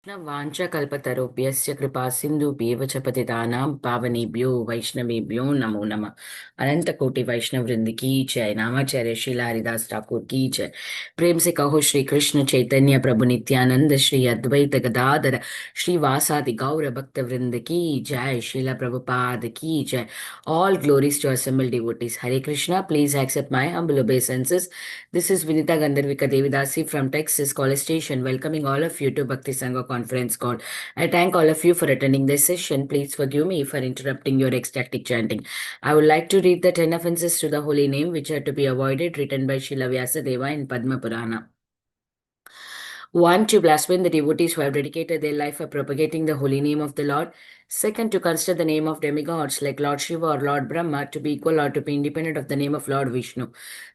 वाञ्छा कल्पतरुभ्यश्च कृपा सिन्धुभ्येव च पतितानां पावनेभ्यो वैष्णवेभ्यो नमो नमः। अनंत कोटि वैष्णव वृंद की जय। नामाचार्य श्रीला हरिदास ठाकुर की जय। प्रेम से कहो श्री कृष्ण चैतन्य प्रभु नित्यानंद श्री अद्वैत गदाधर श्रीवासादि गौर भक्त वृंद की जय। श्रीला प्रभुपाद की जय। All glories to assembled devotees. Hare Krishna. Please accept my humble obeisances. This is Vinita Gandharvika Devidasi from Texas College Station, welcoming all of you to Bhakti Sangha conference call. I thank all of you for attending this session. Please forgive me for interrupting your ecstatic chanting. I would like to read the 10 offenses to the holy name which are to be avoided, written by Srila Vyasadeva in Padma Purana. 1. To blaspheme the devotees who have dedicated their life for propagating the holy name of the Lord. 2. To consider the name of demigods like Lord Shiva or Lord Brahma to be equal or to be independent of the name of Lord Vishnu.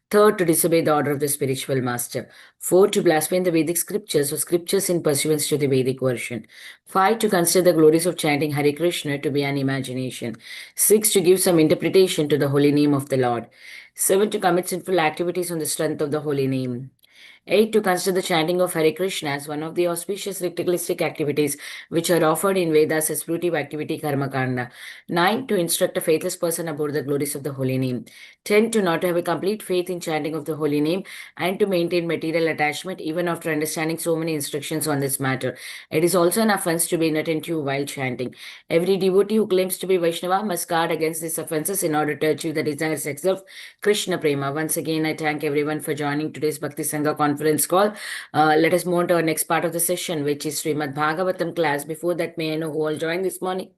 3. To disobey the order of the spiritual master. 4. To blaspheme the Vedic scriptures or scriptures in pursuance to the Vedic version. 5. To consider the glories of chanting Hare Krishna to be an imagination. 6. To give some interpretation to the holy name of the Lord. 7. To commit sinful activities on the strength of the holy name. 8. To consider the chanting of Hare Krishna as one of the auspicious ritualistic activities which are offered in Vedas as fruitive activity Karma Kanda. 9. To instruct a faithless person about the glories of the holy name. 10. To not have a complete faith in chanting of the holy name and to maintain material attachment even after understanding so many instructions on this matter. It is also an offense to be inattentive while chanting. Every devotee who claims to be Vaishnava must guard against these offenses in order to achieve the desired sex of Krishna Prema. Once again, I thank everyone for joining today's Bhakti Sangha conference call. Let us move on to our next part of the session, which is Srimad Bhagavatam class. Before that, may I know who all joined this morning?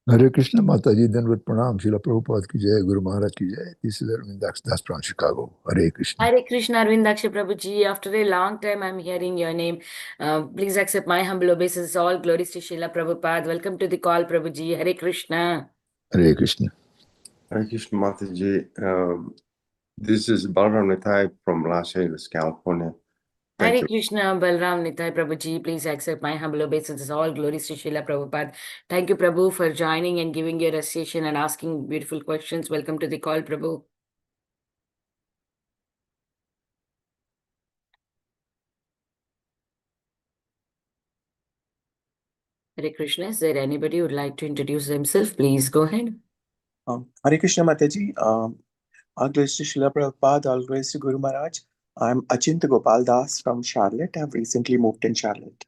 Hare Krishna Mataji, Danvat Pranam, Srila Prabhupada ki jai, Guru Maharaj ki jai. This is Arvind Das from Chicago. Hare Krishna. Hare Krishna, Arvindaksha Prabhuji. After a long time, I'm hearing your name. Please accept my humble obeisance. All glories to Srila Prabhupada. Welcome to the call, Prabhuji. Hare Krishna. Hare Krishna. Hare Krishna Mataji. This is Balaram Nitai from Los Angeles, California. Thank Hare you. Krishna, Balram Nitai Prabhuji. Please accept my humble obeisances. All glories to Srila Prabhupada. Thank you, Prabhu, for joining and giving your association and asking beautiful questions. Welcome to the call, Prabhu. Hare Krishna. Is there anybody who would like to introduce themselves? Please go ahead. Hare Krishna Mataji. All glories to Srila Prabhupada, all glories to Guru Maharaj. I'm Achintya Gopal Das from Charlotte. I've recently moved in Charlotte.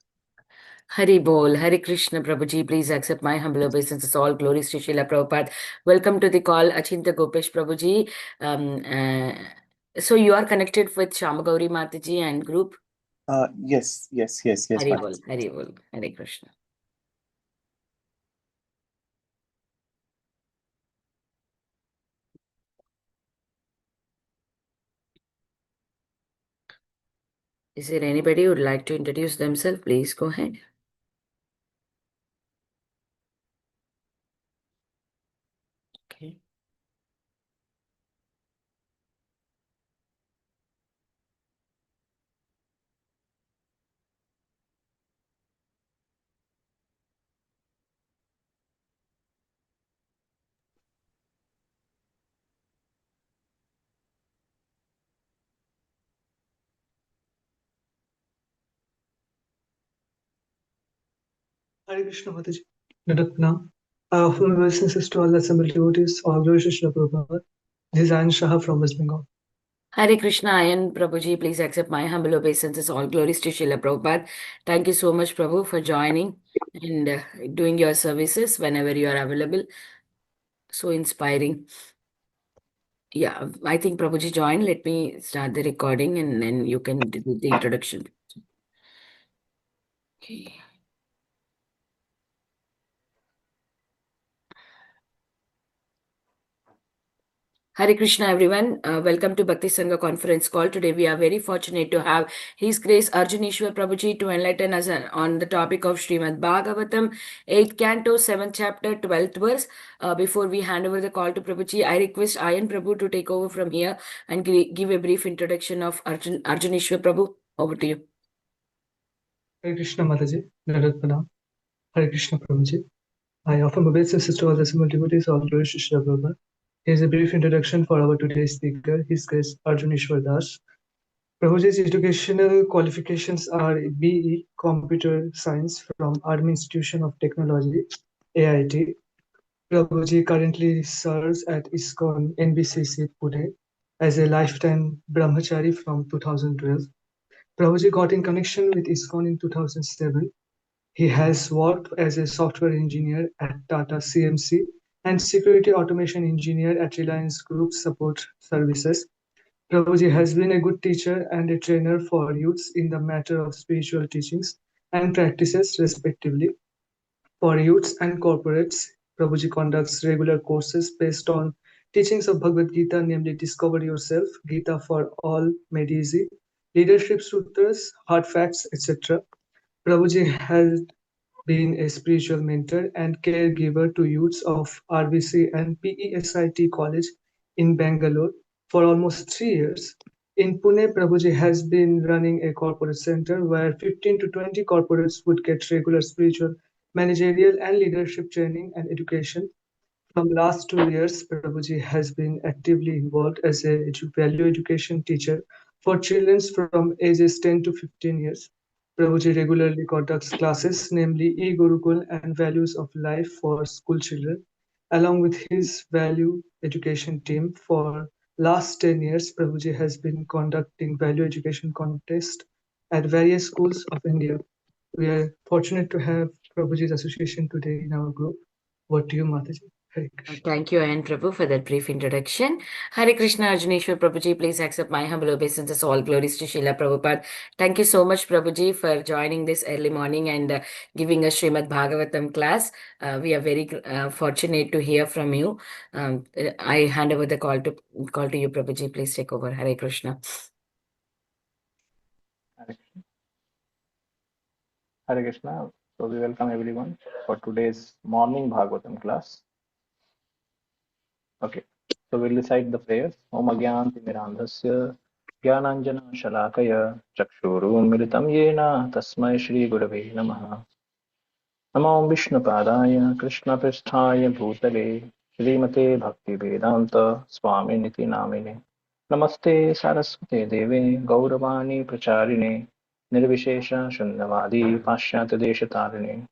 Hari Bol, Hare Krishna Prabhuji, please accept my humble obeisances. All glories to Srila Prabhupada. Welcome to the call, Achintya Gopesh Prabhuji. So you are connected with Shamagauri Mataji and group? Yes. Hari Bol, Mataji. Hari Bol, Hare Krishna. Is there anybody who would like to introduce themselves? Please go ahead. Okay. Hare Krishna Mataji. Nadatna. Full obeisances to all assembled devotees. All glories to Srila Prabhupada. This is Ayan Shah from West Bengal. Hare Krishna, Ayan Prabhuji, please accept my humble obeisances. All glories to Srila Prabhupada. Thank you so much, Prabhu, for joining and doing your services whenever you are available. So inspiring. Yeah, I think Prabhuji joined. Let me start the recording and then you can do the introduction. Okay. Hare Krishna, everyone. Welcome to Bhakti Sangha conference call. Today, we are very fortunate to have His Grace Arjun Ishwar Prabhuji to enlighten us on the topic of Srimad Bhagavatam, 8th canto, 7th chapter, 12th verse. Before we hand over the call to Prabhuji, I request Ayan Prabhu to take over from here and give a brief introduction of Arjun Ishwar Prabhu. Over to you. Hare Krishna Mataji, Nadat Pranam. Hare Krishna Prabhuji. I offer my obeisances to all the assembled devotees, all glory to Srila Prabhupada. Here's a brief introduction for our today's speaker, His Grace Arjun Ishwar Das. Prabhuji's educational qualifications are BE Computer Science from Army Institution of Technology, AIT. Prabhuji currently serves at ISKCON NBCC Pune as a lifetime brahmachari from 2012. Prabhuji got in connection with ISKCON in 2007. He has worked as a software engineer at Tata CMC and security automation engineer at Reliance Group Support Services. Prabhuji has been a good teacher and a trainer for youths in the matter of spiritual teachings and practices, respectively. For youths and corporates, Prabhuji conducts regular courses based on teachings of Bhagavad Gita, namely Discover Yourself, Gita for All Made Easy, Leadership Sutras, Hard Facts, etc. Prabhuji has been a spiritual mentor and caregiver to youths of RBC and PESIT College in Bangalore for almost 3 years. In Pune, Prabhuji has been running a corporate center where 15 to 20 corporates would get regular spiritual, managerial, and leadership training and education. From last 2 years, Prabhuji has been actively involved as a value education teacher for children from ages 10 to 15 years. Prabhuji regularly conducts classes, namely e-Gurukul and Values of Life for school children. Along with his value education team for last 10 years, Prabhuji has been conducting value education contests at various schools of India. We are fortunate to have Prabhuji's association today in our group. What to you, Mataji? Hare Krishna. Thank you, Ayan Prabhu, for that brief introduction. Hare Krishna, Arjuneshwar Prabhuji, please accept my humble obeisances. All glories to Srila Prabhupada. Thank you so much, Prabhuji, for joining this early morning and giving us Srimad Bhagavatam class. We are very fortunate to hear from you. I hand over the call to you, Prabhuji. Please take over. Hare Krishna. Hare Krishna. Hare Krishna. So we welcome everyone for today's morning Bhagavatam class. Okay. So we'll recite the prayers. Om Agyanti Mirandhasya Jnananjana Shalakaya Chakshurunmilitam Yena Tasmai Shri Gurave Namaha. Namo Vishnu Padaya Krishna Pristhaya Bhutale Srimate Bhakti Vedanta Swami Niti Namine Namaste Saraswate Deve Gauravani Pracharine Nirvishesha Shunyavadi Pashyata Deshatarine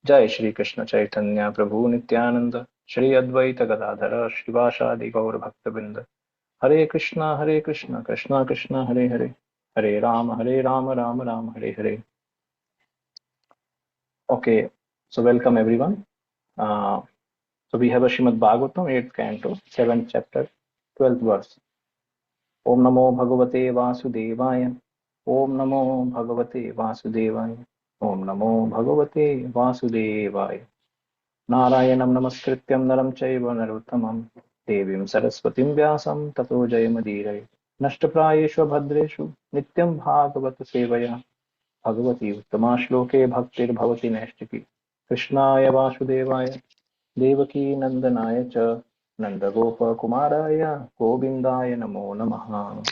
Jai Shri Krishna Chaitanya Prabhu Nityananda Shri Advaita Gadadhara Shivashadi Gaur Bhaktabinda Hare Krishna Krishna Krishna Hare Hare Hare Rama Rama Rama Hare Hare. Okay, so welcome everyone. So we have a Srimad Bhagavatam 8th canto 7th chapter 12th verse. Om Namo Bhagavate Vasudevaya. Om Namo Bhagavate Vasudevaya. Om Namo Bhagavate Vasudevaya. Narayanam Namaskrityam Naram Chaiva Narottamam Devim Saraswatim Vyasam Tato Jayamadhirai Nashtaprayeshu Bhadreshu Nityam Bhagavata Sevaya Bhagavati Uttama Shloke Bhaktir Bhavati Nashtiki Krishnaya Vasudevaya Devaki Nandanaya Cha Nandagopa Kumaraya Govindaya Namo Namaha.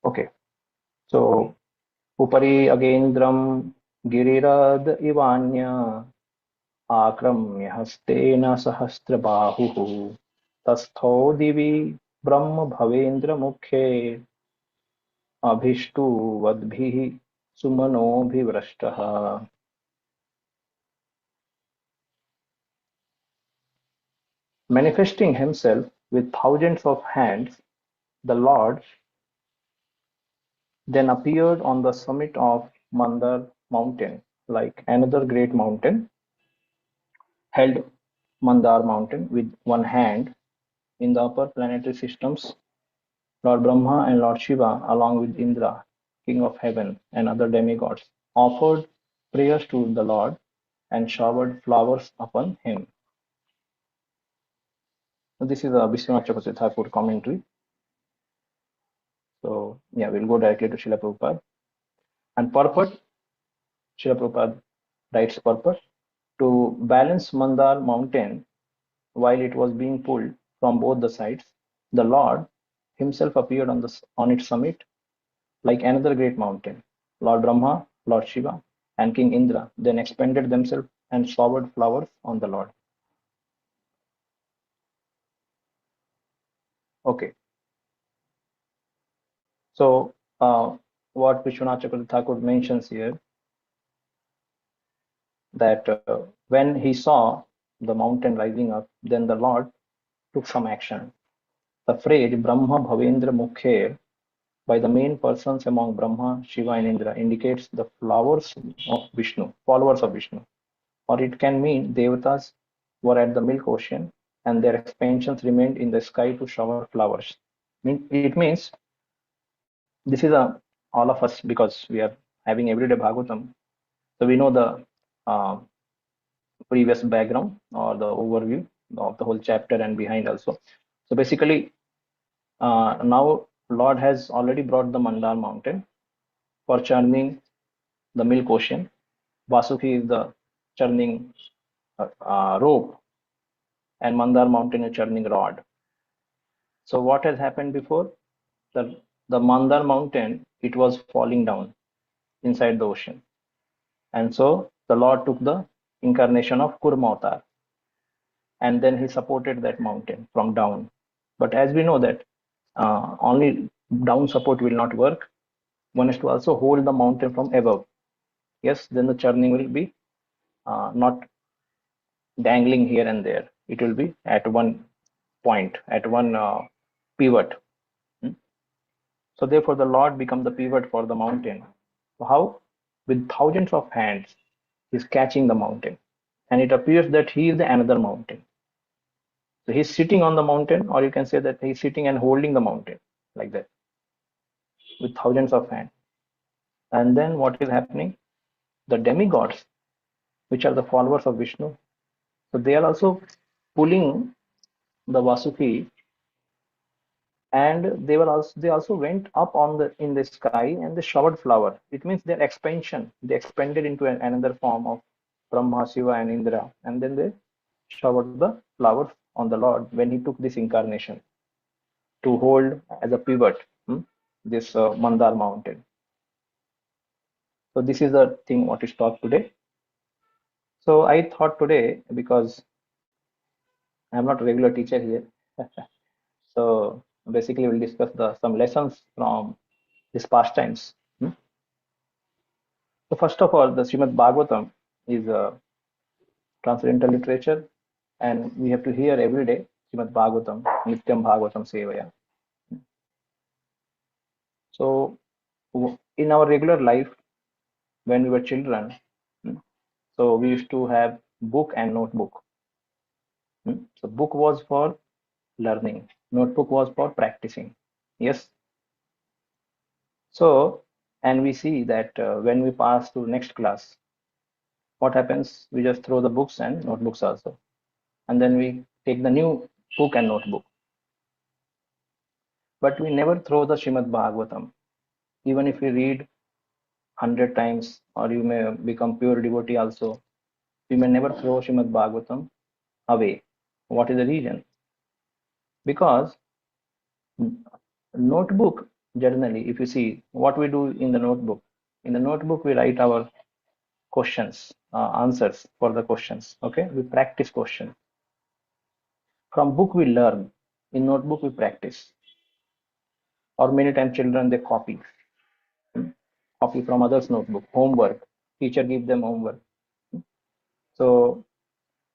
Okay, so Upari Agendram Girirad Ivanya आक्रम्य हस्तेन सहस्रबाहुः तस्थो दिवि ब्रह्म भवेन्द्र मुखे अभिष्टुवद्भिः सुमनोभिवृष्टः. Manifesting himself with thousands of hands, the Lord then appeared on the summit of Mandar mountain, like another great mountain, held Mandar mountain with one hand. In the upper planetary systems, Lord Brahma and Lord Shiva, along with Indra, king of heaven, and other demigods, offered prayers to the Lord, and showered flowers upon him. So this is a Vishwanath Chakravarti Thakur commentary. So yeah, we'll go directly to Srila Prabhupada. And purport, Srila Prabhupada writes purport: to balance Mandar mountain while it was being pulled from both the sides, the Lord himself appeared on its summit like another great mountain. Lord Brahma, Lord Shiva, and King Indra then expanded themselves and showered flowers on the Lord. Okay, so what Vishwanath Chakravarti Thakur mentions here, that when he saw the mountain rising up, then the Lord took some action. The phrase Brahma Bhavendra Mukher by the main persons among Brahma, Shiva, and Indra indicates the flowers of Vishnu, followers of Vishnu, or it can mean Devatas were at the milk ocean and their expansions remained in the sky to shower flowers. It means this is all of us, because we are having everyday Bhagavatam, so we know the uh, previous background or the overview of the whole chapter and behind also. So basically, now Lord has already brought the Mandar mountain for churning the milk ocean. Vasuki is the churning rope, and Mandar mountain is churning rod. So what has happened before? The Mandar mountain, it was falling down inside the ocean. And so the Lord took the incarnation of Kurma avatar, and then he supported that mountain from down. But as we know that only down support will not work. One has to also hold the mountain from above. Yes, then the churning will be not dangling here and there. It will be at one point, at one pivot. So therefore the Lord becomes the pivot for the mountain. How? With thousands of hands, he is catching the mountain. And it appears that he is the another mountain. So he's sitting on the mountain, or you can say that he's sitting and holding the mountain like that, with thousands of hands. And then what is happening? The demigods, which are the followers of Vishnu, so they are also pulling the Vasuki, and they also went up in the sky and they showered flower. It means their expansion. They expanded into another form of Brahma, Shiva, and Indra, and then they showered the flowers on the Lord when he took this incarnation to hold as a pivot this Mandar mountain. So this is the thing what is taught today. So I thought today, because I am not a regular teacher here, so basically we'll discuss some lessons from these pastimes. So first of all, the Srimad Bhagavatam is a transcendental literature, and we have to hear every day Srimad Bhagavatam, Nityam Bhagavatam Sevaya. So in our regular life, when we were children, so we used to have book and notebook. So book was for learning, notebook was for practicing. Yes. So, and we see that when we pass to next class, what happens? We just throw the books and notebooks also, and then we take the new book and notebook. But we never throw the Srimad Bhagavatam. Even if we read 100 times, or you may become pure devotee also, we may never throw Srimad Bhagavatam away. What is the reason? Because notebook, generally, if you see what we do in the notebook we write our questions, answers for the questions. Okay, we practice question. From book we learn, in notebook we practice. Or many times children, they copy from others' notebook, homework. Teacher give them homework. So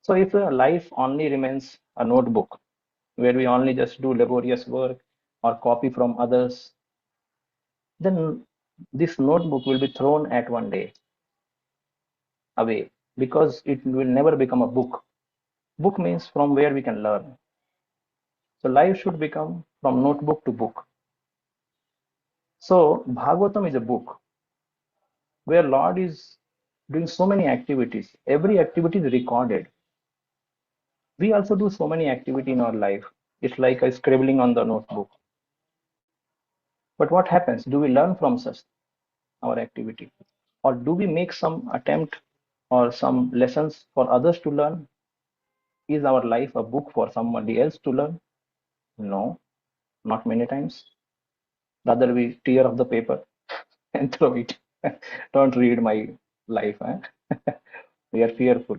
if a life only remains a notebook, where we only just do laborious work or copy from others, then this notebook will be thrown at one day away, because it will never become a book. Book means from where we can learn. So life should become from notebook to book. So Bhagavatam is a book where Lord is doing so many activities. Every activity is recorded. We also do so many activity in our life. It's like a scribbling on the notebook. But what happens? Do we learn from such our activity? Or do we make some attempt or some lessons for others to learn? Is our life a book for somebody else to learn? No, not many times. Rather, we tear off the paper and throw it. Don't read my life. We are fearful.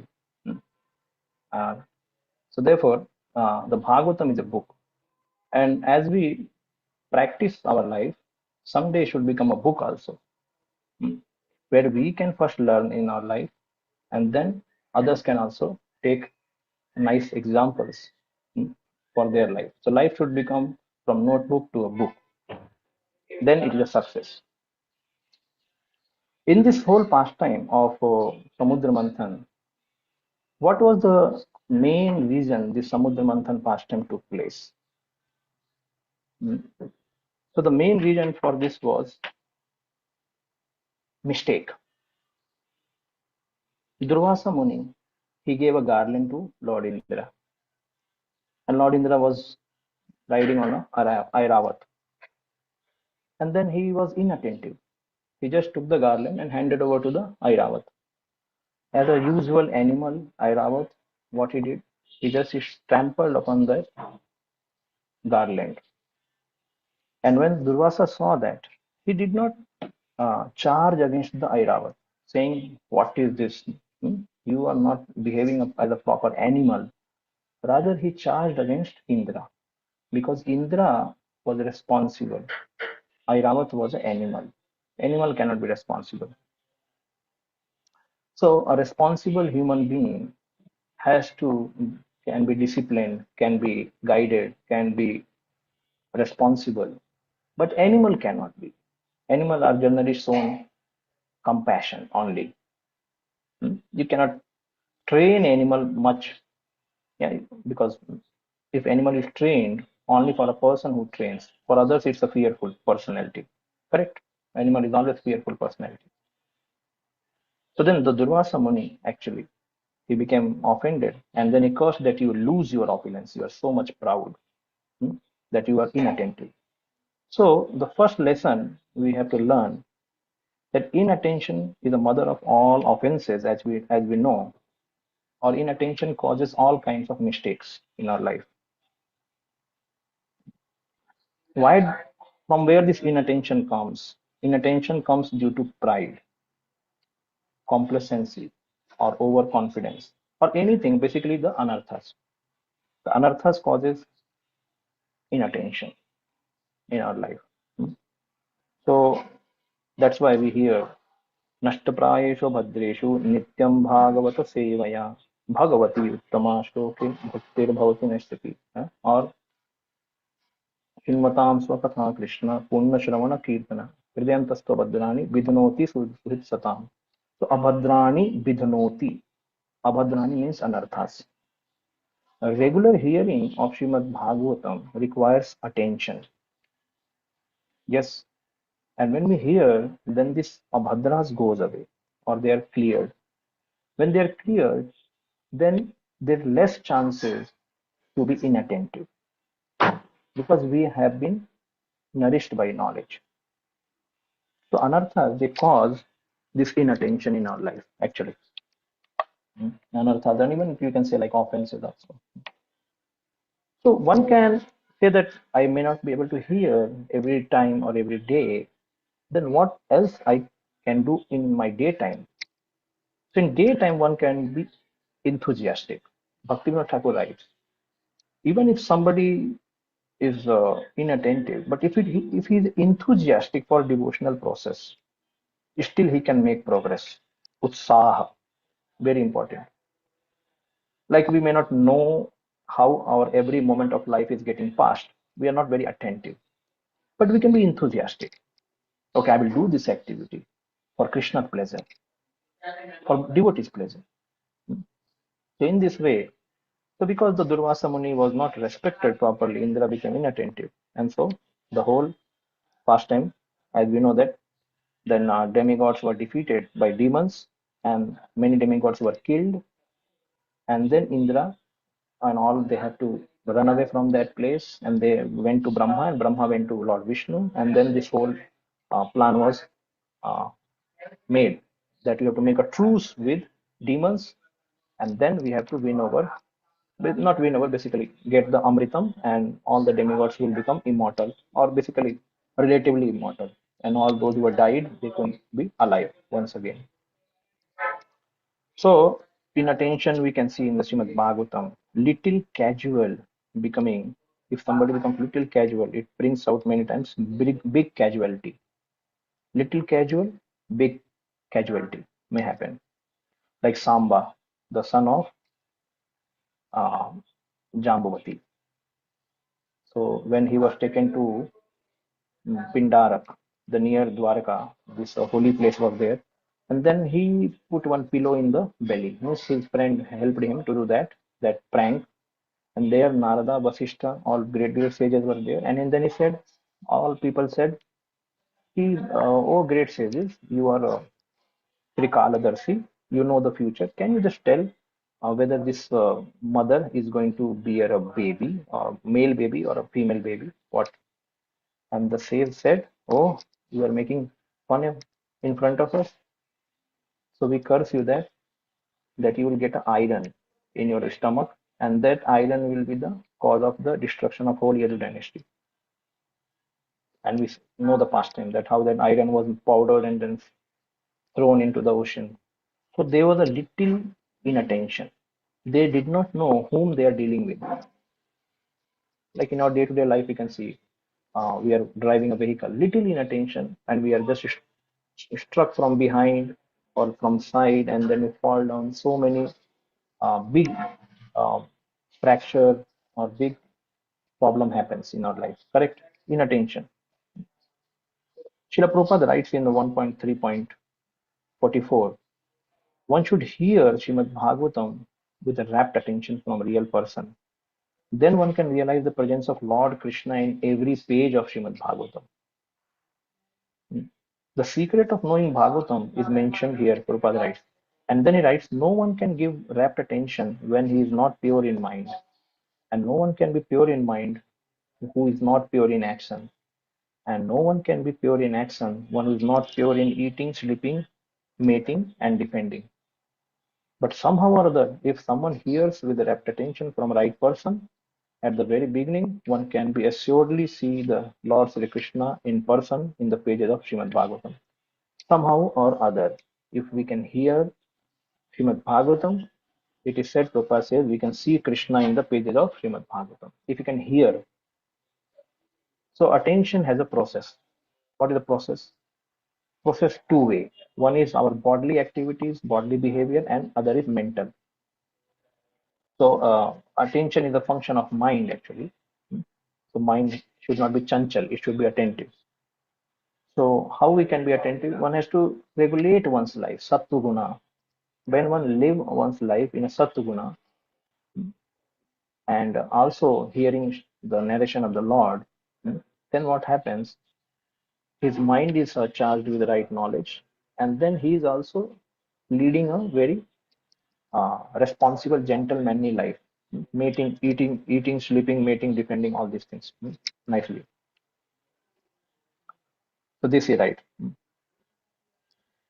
Uh, so, therefore, the Bhagavatam is a book. And as we practice our life, someday should become a book also, where we can first learn in our life, and then others can also take nice examples for their life. So life should become from notebook to a book. Then it is a success. In this whole pastime of Samudra Manthan, what was the main reason this Samudra Manthan pastime took place? So the main reason for this was mistake. Durvasa Muni, he gave a garland to Lord Indra, and Lord Indra was riding on a Airavat, and then he was inattentive. He just took the garland and handed over to the Airavat. As a usual animal, Airavat, what he did, he just trampled upon the garland. And when Durvasa saw that, he did not charge against the Airavat, saying, "What is this? You are not behaving as a proper animal." Rather, he charged against Indra, because Indra was responsible. Airavat was an animal. Animal cannot be responsible. So a responsible human being can be disciplined, can be guided, can be responsible, but animal cannot be. Animal are generally shown compassion only. You cannot train animal much, yeah, because if animal is trained only for a person who trains, for others it's a fearful personality. Correct? Animal is always fearful personality. So then the Durvasa Muni actually, he became offended, and then he cursed that you lose your opulence. You are so much proud, that you are inattentive. So the first lesson we have to learn, that inattention is the mother of all offenses, as we know, or inattention causes all kinds of mistakes in our life. Why? From where this inattention comes? Inattention comes due to pride, complacency, or overconfidence, or anything, basically the anarthas. The anarthas causes inattention in our life. So that's why we hear नष्टप्रायेषु भद्रेषु नित्यं भागवत सेवया भगवती उत्तमा श्लोके भक्तिर्भवति नश्यति, और हिन्वतां स्वकथा कृष्ण पुण्य श्रवण कीर्तन हृदयन्तस्त्व भद्राणि विधनोति सुहृत्सताम्. So abhadrani vidhanoti. Abhadrani means anarthas. A regular hearing of Srimad Bhagavatam requires attention. Yes, and when we hear, then this abhadras goes away, or they are cleared. When they are cleared, then there are less chances to be inattentive, because we have been nourished by knowledge. So anarthas, they cause this inattention in our life, actually. Anarthas, and even you can say like offenses also. So one can say that I may not be able to hear every time or every day. Then what else I can do in my daytime? So in daytime, one can be enthusiastic. Bhaktivinoda Thakur writes, even if somebody is inattentive, but if he is enthusiastic for devotional process, still he can make progress. Utsaha, very important. Like we may not know how our every moment of life is getting passed. We are not very attentive, but we can be enthusiastic. Okay, I will do this activity for Krishna's pleasure, for devotee's pleasure. So in this way, so because the Durvasa Muni was not respected properly, Indra became inattentive, and so the whole pastime, as we know that, then demigods were defeated by demons, and many demigods were killed, and then Indra and all, they had to run away from that place, and they went to Brahma, and Brahma went to Lord Vishnu, and then this whole plan was uh, made, that we have to make a truce with demons, and then we have to win over, not win over, basically get the Amritam, and all the demigods will become immortal, or basically relatively immortal, and all those who have died, they can be alive once again. So, in attention, we can see in the Srimad Bhagavatam, little casual becoming, if somebody becomes little casual, it brings out many times big casualty. Little casual, big casualty may happen. Like Samba, the son of uh, Jambavati. So, when he was taken to Pindarak, the near Dwarka, this holy place was there. And then he put one pillow in the belly. Means his friend helped him to do that prank. And there Narada, Vasishtha, all great sages were there. And then he said, all people said, oh great sages, you are Trikaladarshi, you know the future. Can you just tell whether this mother is going to bear a baby, a male baby or a female baby? What? And the sage said, oh, you are making fun in front of us. So we curse you that you will get an iron in your stomach, and that iron will be the cause of the destruction of whole Yadu dynasty. And we know the past time, that how that iron was powdered and then thrown into the ocean. So they were a little inattention. They did not know whom they are dealing with. Like in our day-to-day life, we can see we are driving a vehicle, little inattention, and we are just struck from behind or from side, and then we fall down. So many big uh, fracture or big problem happens in our life. Correct? Inattention. Srila Prabhupada writes in the 1.3.44, one should hear Srimad Bhagavatam with a rapt attention from a real person. Then one can realize the presence of Lord Krishna in every page of Srimad Bhagavatam. The secret of knowing Bhagavatam is mentioned here, Prabhupada writes. And then he writes, no one can give rapt attention when he is not pure in mind. And no one can be pure in mind who is not pure in action. And no one can be pure in action one who is not pure in eating, sleeping, mating, and defending. But somehow or other, if someone hears with rapt attention from a right person, at the very beginning, one can be assuredly see the Lord Sri Krishna in person in the pages of Srimad Bhagavatam. Somehow or other, if we can hear Srimad Bhagavatam, it is said, Prabhupada says, we can see Krishna in the pages of Srimad Bhagavatam. If you can hear. So attention has a process. What is the process? Process two-way. One is our bodily activities, bodily behavior, and other is mental. So attention is a function of mind actually. So mind should not be chanchal, it should be attentive. So how we can be attentive? One has to regulate one's life, sattva guna. When one live one's life in a sattva guna, and also hearing the narration of the Lord, then what happens? His mind is charged with the right knowledge, and then he is also leading a very responsible, gentle, manly life, mating, eating, sleeping, mating, defending, all these things nicely. So this is right.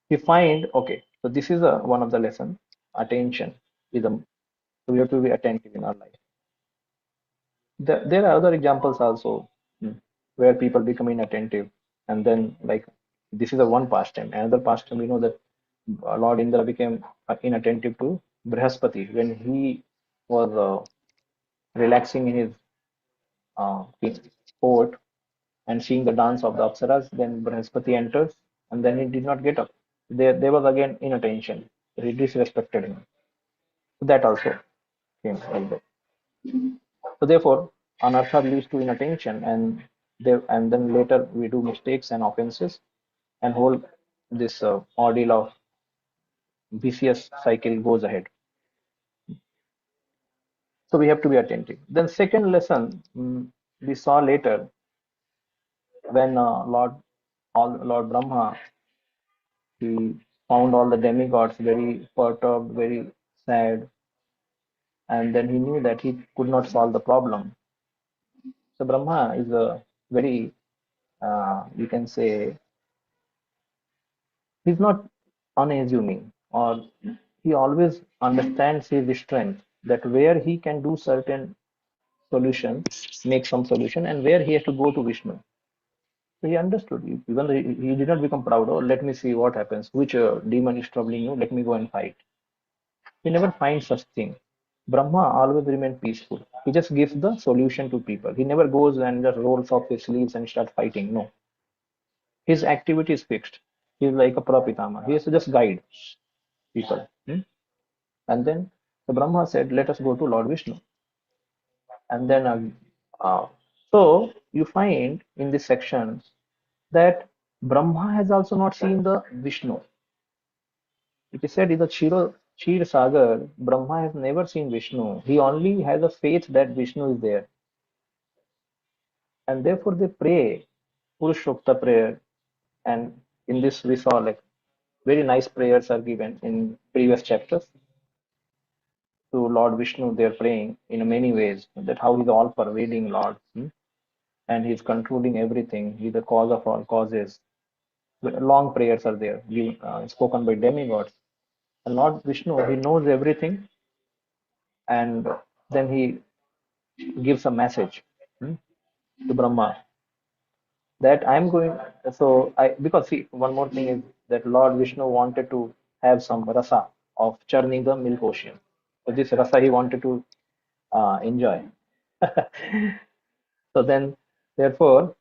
We find, okay, so this is one of the lesson. Attention is so we have to be attentive in our life. There are other examples also where people become inattentive, and then like this is a one pastime. Another pastime, we know that Lord Indra became inattentive to Brihaspati when he was relaxing in his court and seeing the dance of the Apsaras. Then Brihaspati enters, and then he did not get up. There was again inattention. He disrespected him. That also came like that. So therefore, anartha leads to inattention, and then later we do mistakes and offenses, and whole this ordeal of vicious cycle goes ahead. So we have to be attentive. Then second lesson we saw later when Lord Brahma, he found all the demigods very perturbed, very sad, and then he knew that he could not solve the problem. So Brahma is a very, you can say, he's not unassuming, or he always understands his strength, that where he can do certain solution, make some solution, and where he has to go to Vishnu. So he understood. Even though he did not become proud, oh, let me see what happens, which demon is troubling you, let me go and fight. He never finds such thing. Brahma always remained peaceful. He just gives the solution to people. He never goes and just rolls up his sleeves and start fighting. No. His activity is fixed. He is like a Prapitama. He is to just guide people. And then the Brahma said, let us go to Lord Vishnu. And then, so you find in this section that Brahma has also not seen the Vishnu. It is said in the Kshir Sagar, Brahma has never seen Vishnu. He only has a faith that Vishnu is there. And therefore they pray Purushokta prayer. And in this we saw like very nice prayers are given in previous chapters to Lord Vishnu. They are praying in many ways, that how he's all pervading Lord, and he's controlling everything. He's the cause of all causes. Long prayers are there, spoken by demigods. And Lord Vishnu, he knows everything, and then he gives a message to Brahma that I'm going. So I, because see, one more thing is that Lord Vishnu wanted to have some rasa of churning the milk ocean. So this rasa he wanted to enjoy. So then, therefore,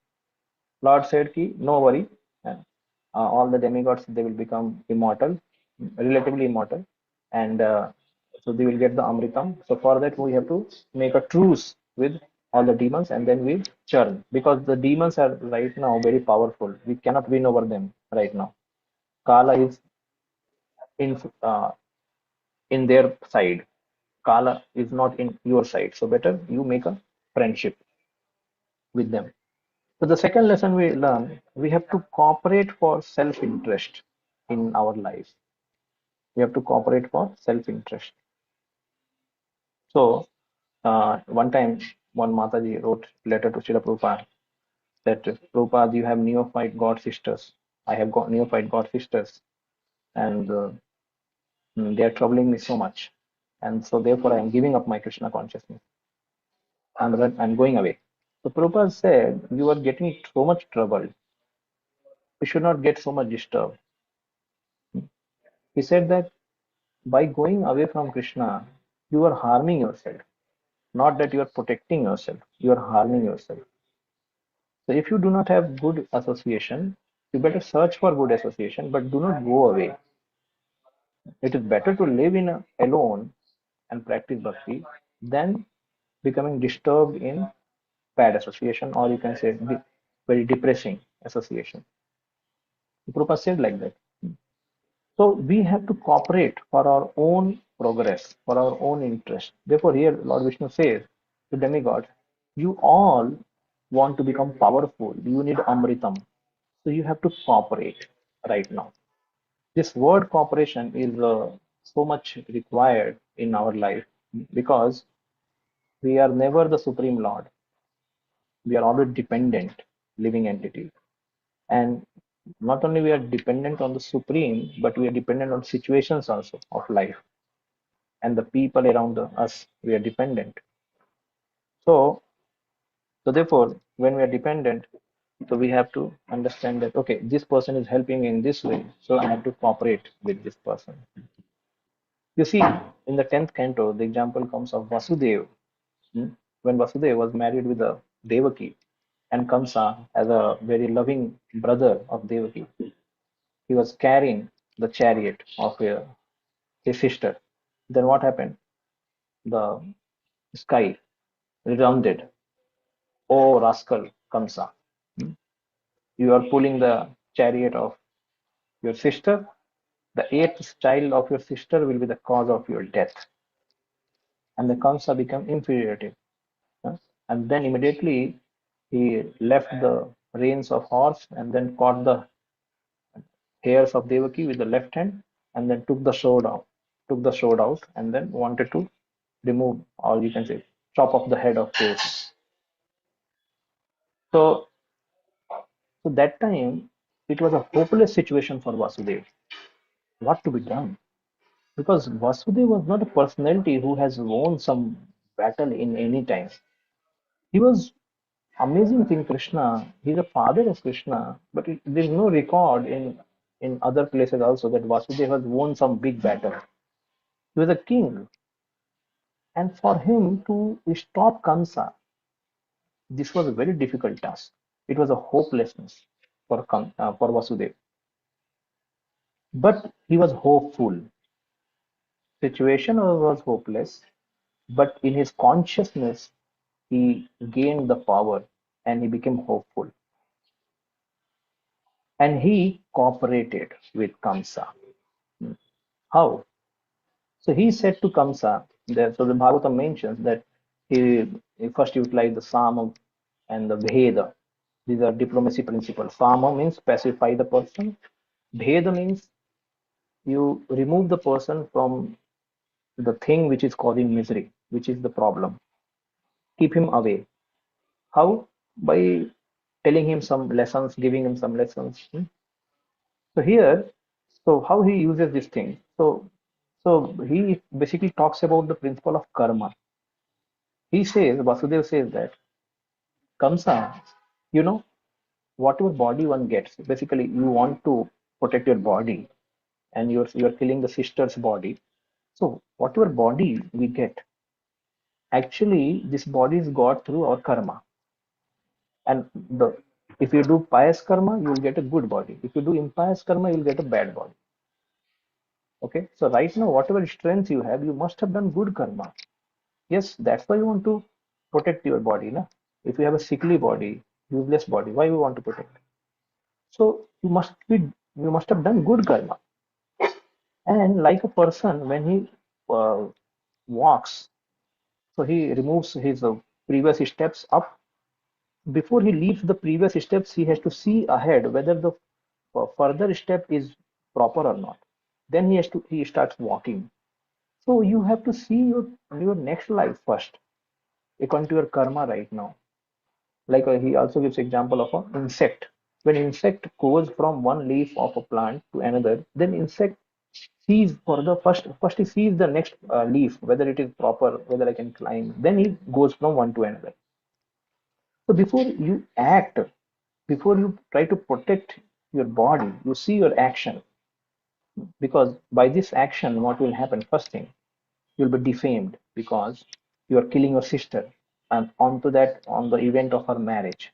Lord said, "Ki no worry, all the demigods they will become immortal, relatively immortal, and so they will get the Amritam. So for that we have to make a truce with all the demons, and then we churn, because the demons are right now very powerful. We cannot win over them right now. Kala is in uh, in their side. Kala is not in your side. So better you make a friendship with them." So the second lesson we learn, we have to cooperate for self-interest in our life. We have to cooperate for self-interest. So one time, one Mataji wrote letter to Srila Prabhupada that, Prabhupada, you have neophyte god sisters. I have got neophyte god sisters, and they are troubling me so much. And so therefore I am giving up my Krishna consciousness. I'm going away. So Prabhupada said, you are getting so much trouble. You should not get so much disturbed. He said that by going away from Krishna, you are harming yourself. Not that you are protecting yourself, you are harming yourself. So if you do not have good association, you better search for good association, but do not go away. It is better to live in alone and practice bhakti than becoming disturbed in bad association, or you can say very depressing association. Prabhupada said like that. So we have to cooperate for our own progress, for our own interest. Therefore, here Lord Vishnu says to demigods, you all want to become powerful. You need Amritam. So you have to cooperate right now. This word cooperation is so much required in our life, because we are never the Supreme Lord. We are always dependent living entity. And not only we are dependent on the Supreme, but we are dependent on situations also of life. And the people around us, we are dependent. So therefore, when we are dependent, so we have to understand that, okay, this person is helping me in this way, so I have to cooperate with this person. You see, in the 10th canto, the example comes of Vasudeva. When Vasudeva was married with a Devaki, and Kamsa, as a very loving brother of Devaki, he was carrying the chariot of his sister. Then what happened? The sky resounded. Oh, rascal, Kamsa. You are pulling the chariot of your sister. The eighth child of your sister will be the cause of your death. And the Kamsa became infuriated. And then immediately he left the reins of horse and then caught the hairs of Devaki with the left hand, and then took the sword out, and then wanted to remove, or you can say, chop off the head of Devaki. So, so that time it was a hopeless situation for Vasudeva. What to be done? Because Vasudeva was not a personality who has won some battle in any time. He was amazing thing Krishna. He's a father of Krishna, but there is no record in other places also that Vasudeva has won some big battle. He was a king, and for him to stop Kamsa, this was a very difficult task. It was a hopelessness for Vasudeva, but he was hopeful. Situation was hopeless, but in his consciousness, he gained the power and he became hopeful. And he cooperated with Kamsa. How? So he said to Kamsa, so the Bhagavatam mentions that he first utilized the Sama and the Bheda. These are diplomacy principles. Sama means pacify the person. Bheda means you remove the person from the thing which is causing misery, which is the problem. Keep him away. How? By telling him some lessons, giving him some lessons. So here, so how he uses this thing? So he basically talks about the principle of karma. He says, Vasudeva says that Kamsa, you know, whatever body one gets, basically you want to protect your body, and you're killing the sister's body. So whatever body we get, actually this body is got through our karma. And if you do pious karma, you will get a good body. If you do impious karma, you will get a bad body. Okay, so right now, whatever strength you have, you must have done good karma. Yes, that's why you want to protect your body. Na? If you have a sickly body, useless body, why you want to protect? So you must have done good karma. And like a person, when he walks, so he removes his previous steps up. Before he leaves the previous steps, he has to see ahead whether the further step is proper or not. Then he starts walking. So you have to see your next life first, according to your karma right now. Like he also gives example of an insect. When insect goes from one leaf of a plant to another, then insect sees for the first he sees the next leaf, whether it is proper, whether I can climb. Then he goes from one to another. So before you act, before you try to protect your body, you see your action. Because by this action, what will happen? First thing, you'll be defamed because you are killing your sister, and onto that, on the event of her marriage.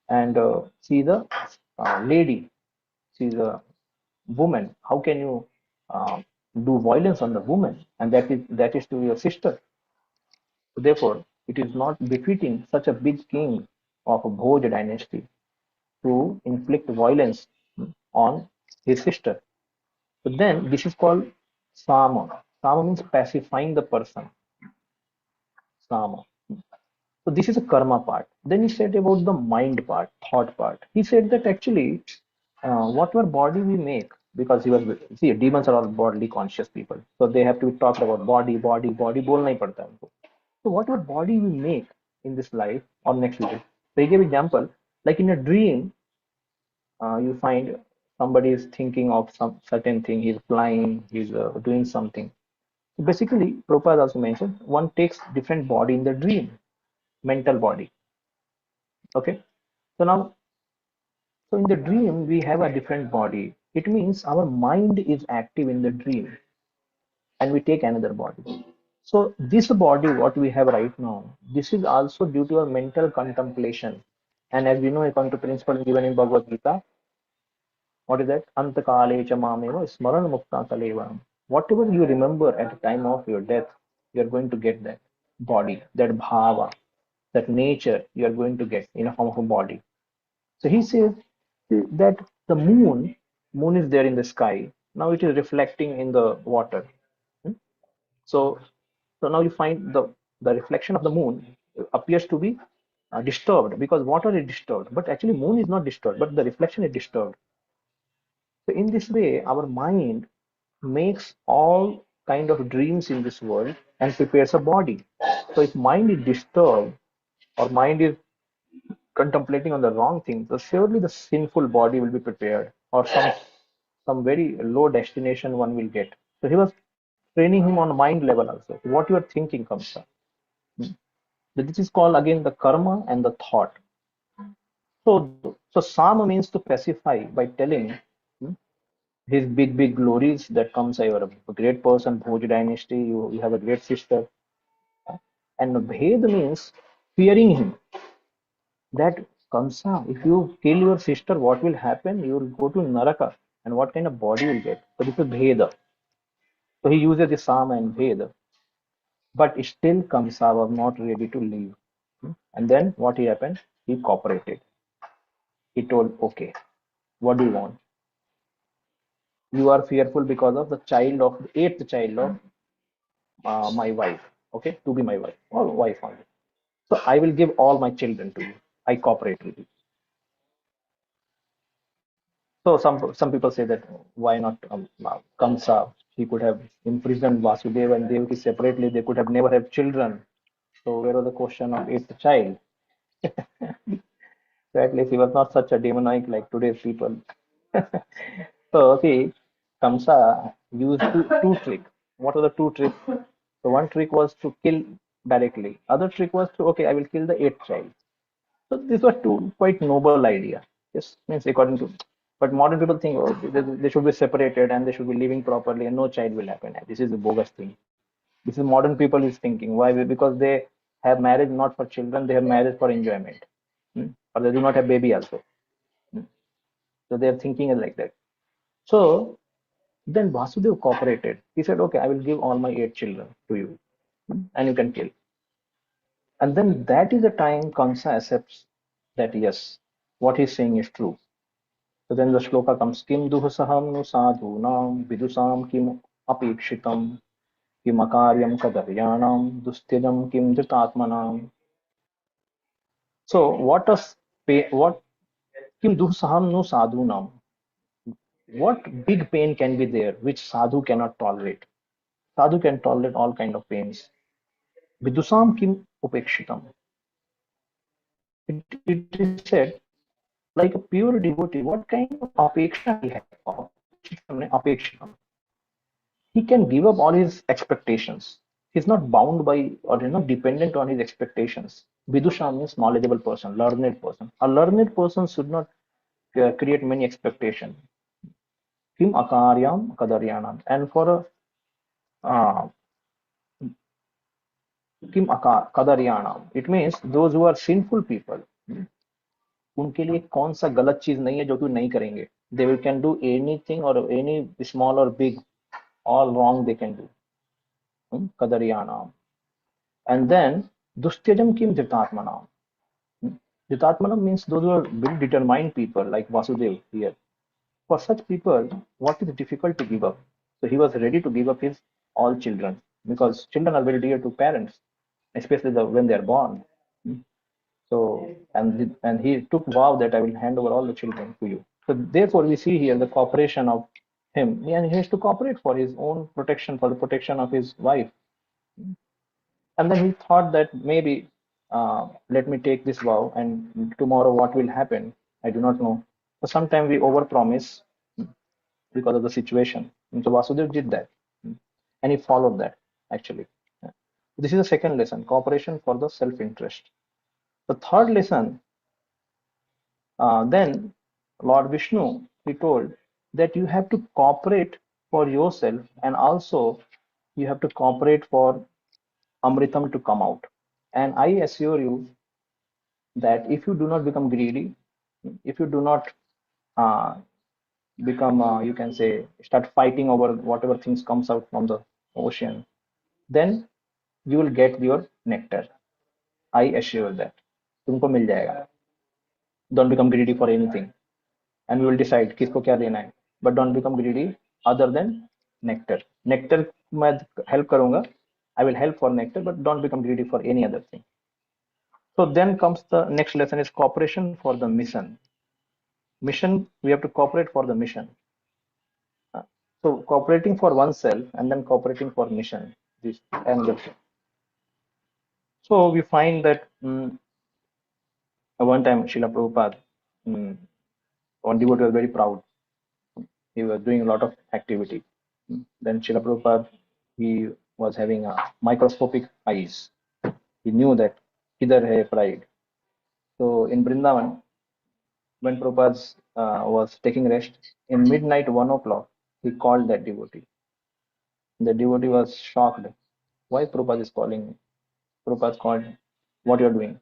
And she's a lady, she's a woman. How can you do violence on the woman? And that is to your sister. So therefore, it is not befitting such a big king of a Bhoj dynasty to inflict violence on his sister. So then this is called Sama. Sama means pacifying the person. Sama. So this is a karma part. Then he said about the mind part, thought part. He said that actually, whatever body we make, because he was, see, demons are all bodily conscious people, so they have to talk about body, body, body. बोलना ही पड़ता है उनको. So whatever body we make in this life or next life. So he gave example, like in a dream, you find somebody is thinking of some certain thing. He's flying. He's doing something. So basically, Prabhupada also mentioned one takes different body in the dream, mental body. Okay, so now, so in the dream we have a different body. It means our mind is active in the dream, and we take another body. So this body, what we have right now, this is also due to our mental contemplation. And as we know, according to principle given in Bhagavad Gita, what is that? Antakale cha mameva smaran mukta kalevam. Whatever you remember at the time of your death, you are going to get that body, that bhava, that nature you are going to get in a form of a body. So he says that the moon is there in the sky. Now it is reflecting in the water. So, so now you find the reflection of the moon appears to be disturbed because water is disturbed. But actually, moon is not disturbed, but the reflection is disturbed. So in this way, our mind makes all kind of dreams in this world and prepares a body. So if mind is disturbed or mind is contemplating on the wrong things, so surely the sinful body will be prepared, or some very low destination one will get. So he was training him on mind level also. What you are thinking comes up. This is called again the karma and the thought. So Sama means to pacify by telling hmm, his big glories that comes. You are a great person, Bhoj dynasty. You have a great sister. And Bhed means fearing him. That Kamsa, if you kill your sister, what will happen? You will go to Naraka, and what kind of body you will get? So this is Bheda. So he uses the Sama and Bheda, but still Kamsa was not ready to leave. And then what he happened? He cooperated. He told, okay, what do you want? You are fearful because of the child of the eighth child of my wife, okay, to be my wife or wife only. So I will give all my children to you. I cooperate with you. So some people say that why not Kamsa? He could have imprisoned Vasudeva and Devaki separately. They could have never have children. So where was the question of eighth child? So at least he was not such a demonic like today's people. So see, Kamsa used two tricks. What were the two tricks? So one trick was to kill directly. Other trick was to okay, I will kill the eighth child. So this was two quite noble idea. Yes, means according to, but modern people think oh, they should be separated and they should be living properly and no child will happen. This is a bogus thing. This is modern people is thinking. Why? Because they have marriage not for children, they have marriage for enjoyment. Or they do not have baby also. So they are thinking like that. So then Vasudev cooperated. He said, okay, I will give all my 8 children to you and you can kill. And then that is the time Kamsa accepts that yes, what he's saying is true. So then the shloka comes, Kim duhasaham nu sadhunam vidusam kim apekshitam kim akaryam kadaryanam dustyajam kim jitatmanam. So what kim duhasaham nu sadhunam? What big pain can be there which sadhu cannot tolerate? Sadhu can tolerate all kind of pains. Vidusam kim upekshitam. It is said, like a pure devotee, what kind of apeksha he has? Apekshitam. He can give up all his expectations. He's not bound by or not dependent on his expectations. Vidusham means knowledgeable person, learned person. A learned person should not create many expectations. Kim akaryam kadaryanam. And for a kim kadaryanam, it means those who are sinful people. उनके लिए कौन सा गलत चीज नहीं है जो कि नहीं करेंगे. They can do anything or any small or big, all wrong they can do. Kadaryanam. And then Dustyajam kim Jitatmanam. Jitatmanam means those who are very determined people like Vasudev here. For such people, what is difficult to give up? So he was ready to give up his all children because children are very dear to parents, especially when they are born. So and he took vow that I will hand over all the children to you. So therefore we see here the cooperation of him, and he has to cooperate for his own protection, for the protection of his wife. And then he thought that maybe let me take this vow, and tomorrow what will happen, I do not know. So sometimes we overpromise because of the situation. And so Vasudev did that, and he followed that actually. This is the second lesson: cooperation for the self-interest. The third lesson, then Lord Vishnu, he told that you have to cooperate for yourself, and also you have to cooperate for Amritam to come out. And I assure you that if you do not become greedy, if you do not uh, become, you can say, start fighting over whatever things comes out from the ocean, then you will get your nectar. I assure that. तुमको मिल जाएगा. Don't become greedy for anything. And we will decide किसको क्या लेना है. But don't become greedy other than nectar. Nectar मैं help करूँगा. I will help for nectar, but don't become greedy for any other thing. So then comes the next lesson is cooperation for the mission. Mission, we have to cooperate for the mission. So cooperating for oneself and then cooperating for mission, this another thing. So we find that one time Srila Prabhupada, one devotee was very proud. He was doing a lot of activity. Then Srila Prabhupada, he was having a microscopic eyes. He knew that kidhar hai pride. So in Vrindavan, when Prabhupada was taking rest, in midnight 1 o'clock, he called that devotee. The devotee was shocked. Why Prabhupada is calling me? Prabhupada called, what you're doing?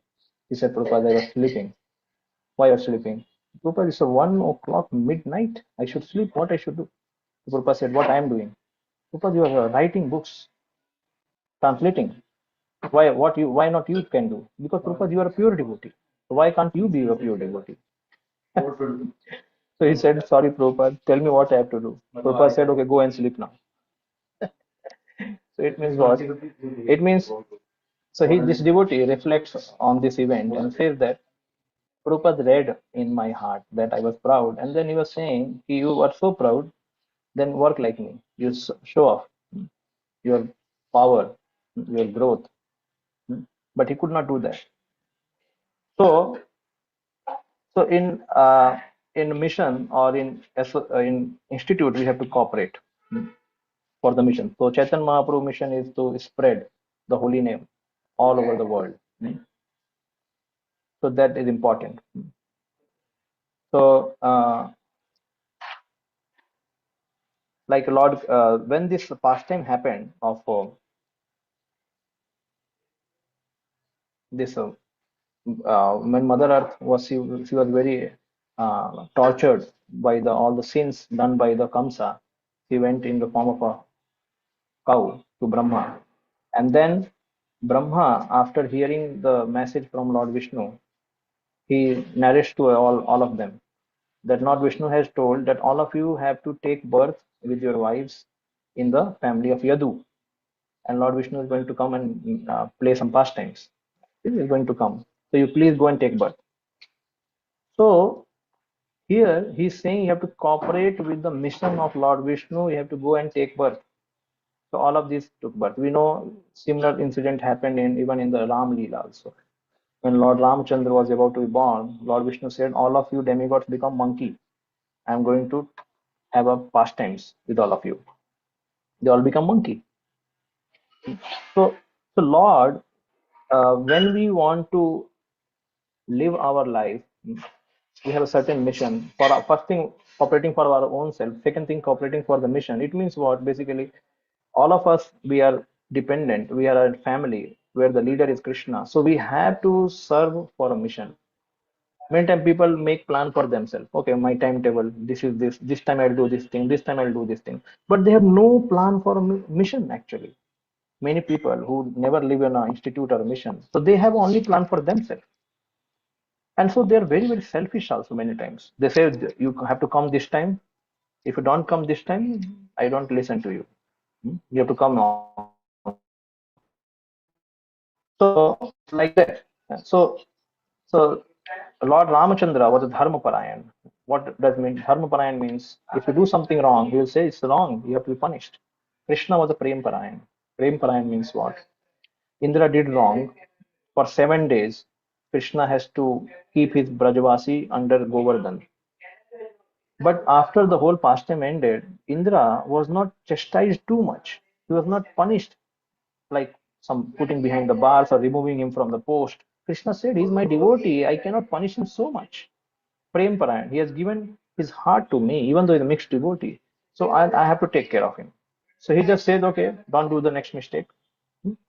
He said, Prabhupada, I was sleeping. Why you're sleeping? Prabhupada, it's 1 o'clock midnight. I should sleep. What I should do? Prabhupada said, what I am doing? Prabhupada, you are writing books, translating. Why not you can do? Because Prabhupada, you are a pure devotee. Why can't you be a pure devotee? So he said, sorry, Prabhupada, tell me what I have to do. Prabhupada said, okay, go and sleep now. So it means what? It means, so this devotee reflects on this event and says that Prabhupada read in my heart that I was proud. And then he was saying, you are so proud, then work like me. You show off your power, your growth. But he could not do that. So, in mission or in institute, we have to cooperate for the mission. So Chaitanya Mahaprabhu mission is to spread the holy name all over the world. So that is important. So like Lord, when this pastime happened of this when Mother Earth was she was very tortured by all the sins done by the Kamsa. He went in the form of a cow to Brahma, and then Brahma, after hearing the message from Lord Vishnu, he narrates to all of them that Lord Vishnu has told that all of you have to take birth with your wives in the family of Yadu, and Lord Vishnu is going to come and play some pastimes. He is going to come. So you please go and take birth. So here he's saying you have to cooperate with the mission of Lord Vishnu. You have to go and take birth. So all of these took birth. We know similar incident happened even in the Ram Leela also. When Lord Ramchandra was about to be born, Lord Vishnu said, all of you demigods become monkey. I am going to have a pastimes with all of you. They all become monkey. So Lord, when we want to live our life, we have a certain mission. For our, first thing, cooperating for our own self. Second thing, cooperating for the mission. It means what? Basically, all of us, we are dependent. We are a family where the leader is Krishna. So we have to serve for a mission. Many times people make plan for themselves. Okay, my timetable, this is this. This time I'll do this thing. This time I'll do this thing. But they have no plan for a mission actually. Many people who never live in an institute or a mission, so they have only plan for themselves. And so they're very, very selfish also many times. They say you have to come this time. If you don't come this time, I don't listen to you. You have to come now. So it's like that. So Lord Ramachandra was a dharma parayan. What does mean? Dharma parayan means if you do something wrong, he will say it's wrong. You have to be punished. Krishna was a prem parayan. Prem parayan means what? Indra did wrong. For 7 days, Krishna has to keep his Brajavasi under Govardhan. But after the whole pastime ended, Indra was not chastised too much. He was not punished like some putting behind the bars or removing him from the post. Krishna said, he's my devotee. I cannot punish him so much. Prem Parayan. He has given his heart to me, even though he's a mixed devotee. So I have to take care of him. So he just said, okay, don't do the next mistake.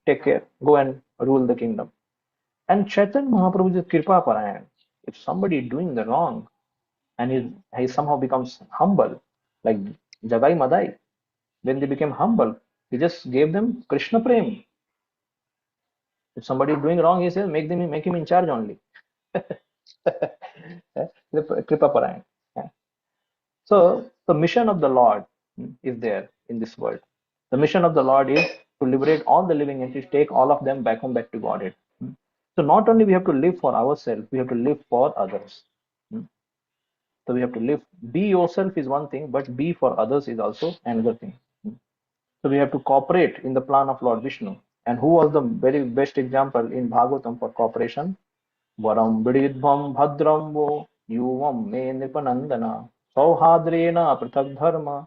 Take care. Go and rule the kingdom. And Chaitanya Mahaprabhu is Kripa Parayan. If somebody is doing the wrong and he somehow becomes humble, like Jagai Madai, when they became humble, he just gave them Krishna Prem. If somebody is doing wrong, he says, make him in charge only. Kripa Parayan. So the mission of the Lord is there in this world. The mission of the Lord is to liberate all the living entities, take all of them back home, back to Godhead. So not only we have to live for ourselves, we have to live for others. So we have to live. Be yourself is one thing, but be for others is also another thing. So we have to cooperate in the plan of Lord Vishnu. And who was the very best example in Bhagavatam for cooperation? Varam Bididvam Bhadram Vo Yuvam Me Nipanandana Sauhadrena Prithak Dharma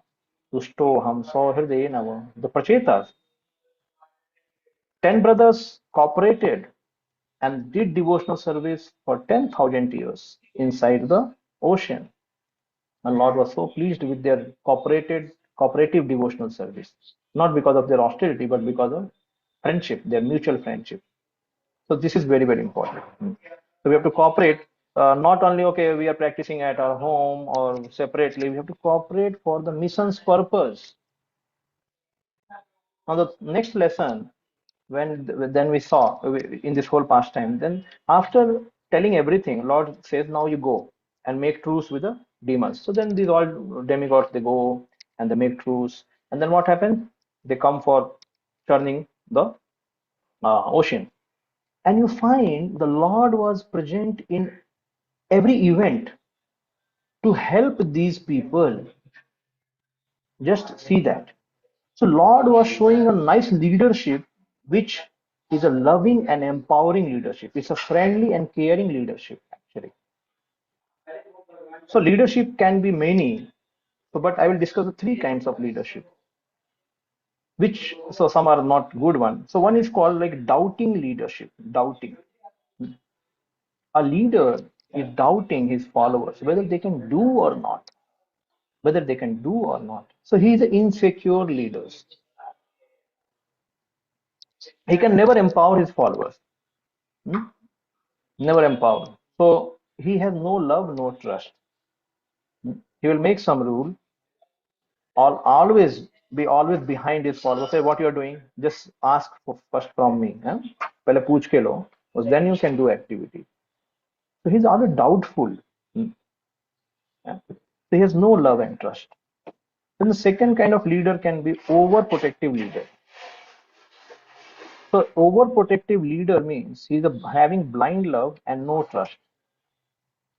Tushtoham Sauhridena Va. The Prachetas, 10 brothers cooperated and did devotional service for 10,000 years inside the ocean. And Lord was so pleased with their cooperative devotional service, not because of their austerity, but because of friendship, their mutual friendship. So this is very, very important. So we have to cooperate. Not only okay, we are practicing at our home or separately. We have to cooperate for the mission's purpose. Now the next lesson, when then we saw in this whole pastime, then after telling everything, Lord says, now you go and make truce with the demons. So then these all demigods, they go and they make truce, and then what happens? They come for turning the ocean, and you find the Lord was present in every event to help these people. Just see that. So Lord was showing a nice leadership, which is a loving and empowering leadership. It's a friendly and caring leadership, actually. So leadership can be many. So, but I will discuss the three kinds of leadership, which so some are not good one. So one is called like doubting leadership. Doubting. A leader is doubting his followers whether they can do or not. Whether they can do or not. So he is an insecure leader. He can never empower his followers. Hmm? Never empower. So he has no love, no trust. He will make some rule, always be always behind his followers. Say what you are doing, just ask for first from me. पहले पूछ के लो, then you can do activity. So he's always doubtful. Yeah? So he has no love and trust. Then the second kind of leader can be overprotective leader. So overprotective leader means he's having blind love and no trust.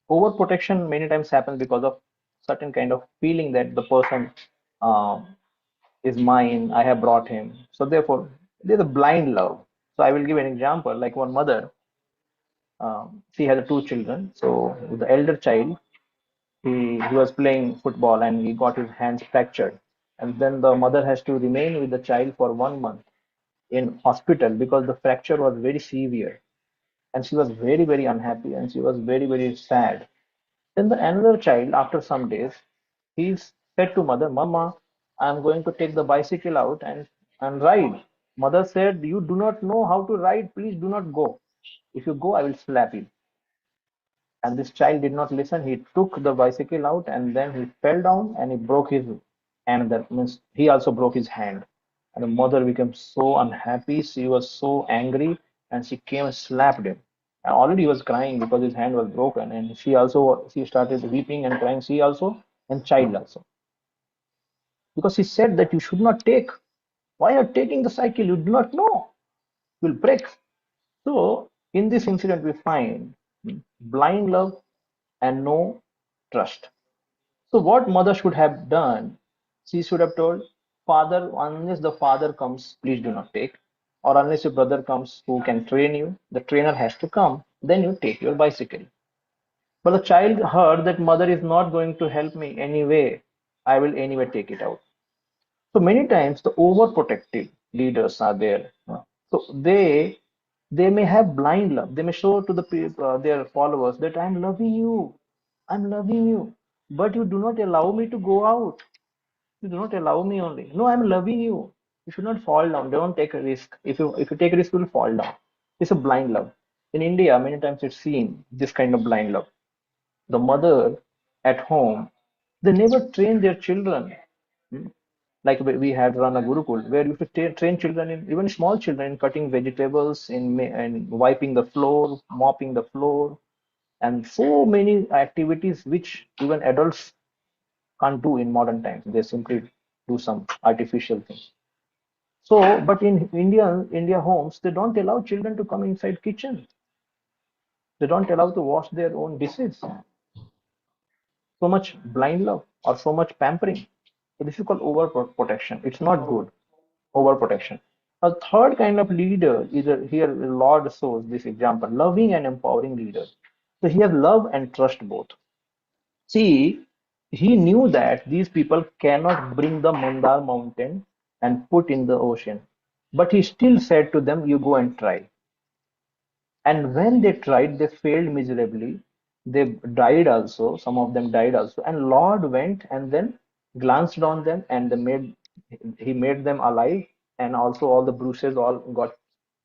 Overprotection many times happens because of certain kind of feeling that the person um, is mine, I have brought him. So therefore, there's a blind love. So I will give an example. Like one mother, she has two children. So the elder child, he was playing football and he got his hands fractured. And then the mother has to remain with the child for 1 month in hospital because the fracture was very severe. And she was very, very unhappy and she was very, very sad. Then the another child, after some days, he said to mother, Mama, I'm going to take the bicycle out and ride. Mother said, you do not know how to ride. Please do not go. If you go, I will slap you. And this child did not listen. He took the bicycle out and then he fell down and he broke his, and that means he also broke his hand. And the mother became so unhappy. She was so angry and she came and slapped him. And already he was crying because his hand was broken. And she started weeping and crying. She also, and child also. Because he said that you should not take. Why are you taking the cycle? You do not know. You will break. So in this incident, we find blind love and no trust. So what mother should have done? She should have told, Father, unless the father comes, please do not take. Or unless your brother comes who can train you, the trainer has to come. Then you take your bicycle. But the child heard that mother is not going to help me anyway. I will anyway take it out. So many times the overprotective leaders are there. So they may have blind love. They may show to their followers that I'm loving you, I'm loving you, but you do not allow me to go out. You do not allow me only. No, I'm loving you. You should not fall down. Don't take a risk. If you take a risk, you will fall down. It's a blind love. In India, many times it's seen this kind of blind love. The mother at home, they never train their children. Hmm? Like we had run a Gurukul where you could train children, in even small children, in cutting vegetables, in wiping the floor, mopping the floor, and so many activities which even adults can't do in modern times. They simply do some artificial things. So, but in India homes, they don't allow children to come inside kitchen. They don't allow to wash their own dishes. so much blind love or so much pampering. So this is called overprotection. It's not good. Overprotection. A third kind of leader is here Lord shows this example, loving and empowering leader. So he has love and trust both. See, he knew that these people cannot bring the Mandar mountain and put in the ocean. But he still said to them, you go and try. And when they tried, they failed miserably. They died also. Some of them died also. And Lord went and then glanced on them and he made them alive. And also all the bruises all got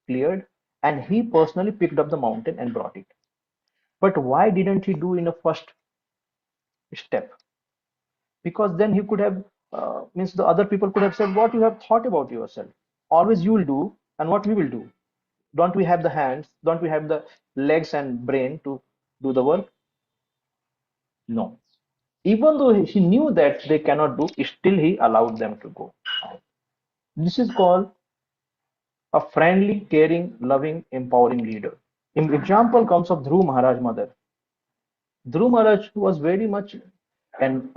cleared. And he personally picked up the mountain and brought it. But why didn't he do in a first step? Because then he could have, means the other people could have said, what you have thought about yourself. Always you will do, and what we will do. Don't we have the hands? Don't we have the legs and brain to do the work? No. Even though he knew that they cannot do, still he allowed them to go. This is called a friendly, caring, loving, empowering leader. An example comes of Dhruv Maharaj mother. Dhruv Maharaj was very much and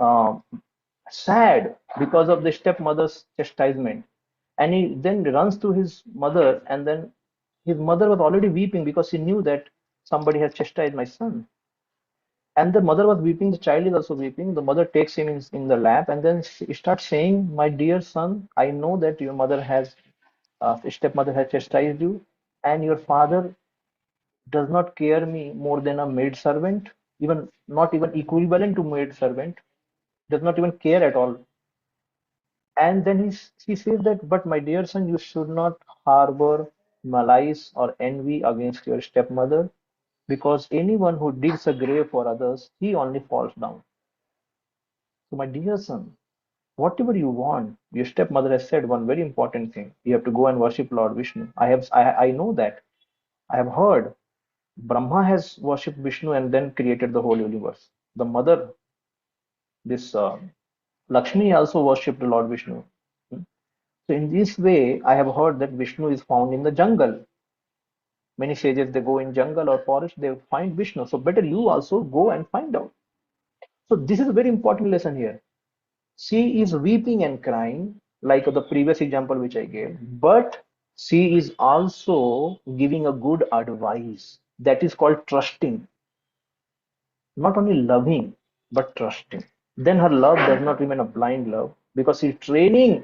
sad because of the stepmother's chastisement. And he then runs to his mother, and then his mother was already weeping because she knew that somebody has chastised my son. And the mother was weeping, the child is also weeping. The mother takes him in the lap and then she starts saying, my dear son, I know that your mother has, stepmother has chastised you, and your father does not care me more than a maid servant, even not even equivalent to maid servant, does not even care at all. And then he says that, but my dear son, you should not harbor malice or envy against your stepmother, because anyone who digs a grave for others, he only falls down. So, my dear son, whatever you want, your stepmother has said one very important thing. You have to go and worship Lord Vishnu. I know that. I have heard Brahma has worshipped Vishnu and then created the whole universe. The mother, this Lakshmi, also worshipped Lord Vishnu. Hmm? So in this way, I have heard that Vishnu is found in the jungle. Many sages, they go in jungle or forest, they find Vishnu. So better you also go and find out. So this is a very important lesson here. She is weeping and crying, like the previous example which I gave, but she is also giving a good advice. That is called trusting. Not only loving, but trusting. Then her love does not remain a blind love, because she's training,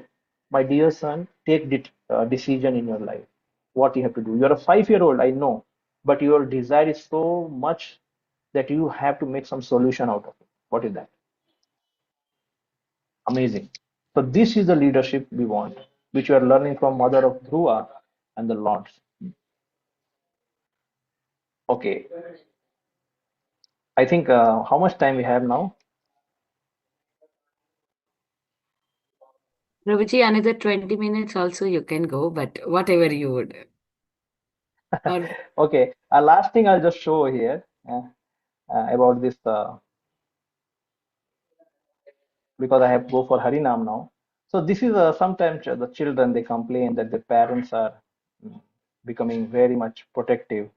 my dear son, take decision in your life. What you have to do. You're a 5-year-old, I know, but your desire is so much that you have to make some solution out of it. What is that? Amazing. So this is the leadership we want, which we are learning from Mother of Dhruva and the Lords. Okay, I think how much time we have now? Prabhuji, another 20 minutes also you can go, but whatever you would. Or Okay, last thing I'll just show here about this because I have to go for Harinam now. So this is sometimes the children, they complain that the parents are becoming very much protective.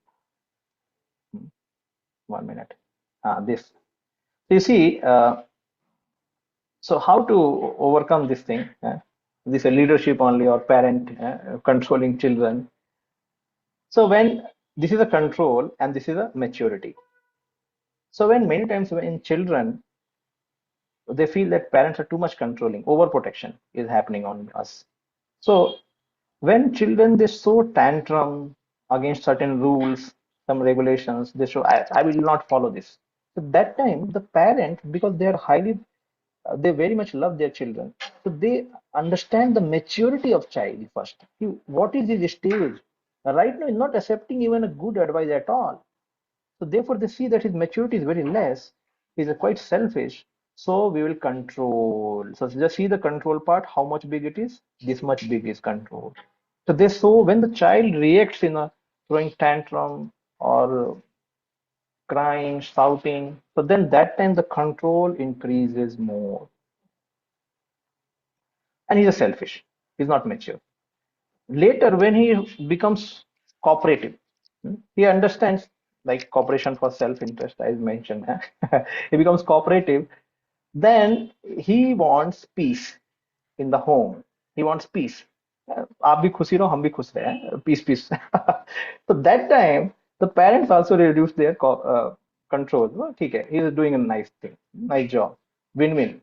1 minute. This. You see, so how to overcome this thing? This leadership only or parent controlling children. So when this is a control and this is a maturity. So when many times when children, they feel that parents are too much controlling, overprotection is happening on us. So when children, they show tantrum against certain rules, some regulations, they show, I will not follow this. So that time the parent, because they are highly, they very much love their children, so they understand the maturity of child first. What is his stage? Right now, he's not accepting even a good advice at all. So therefore, they see that his maturity is very less. He's quite selfish. So we will control. So just see the control part, how much big it is. This much big is control. So they so when the child reacts in a throwing tantrum or crying, shouting, so then that time the control increases more. And he's a selfish. He's not mature. Later, when he becomes cooperative, he understands, like cooperation for self-interest, as mentioned. He becomes cooperative. then he wants peace in the home. He wants peace. आप भी खुशी रहो, हम भी खुश रहे. Peace, peace. So that time, the parents also reduce their control. ठीक है, he is doing a nice thing, nice job, win-win.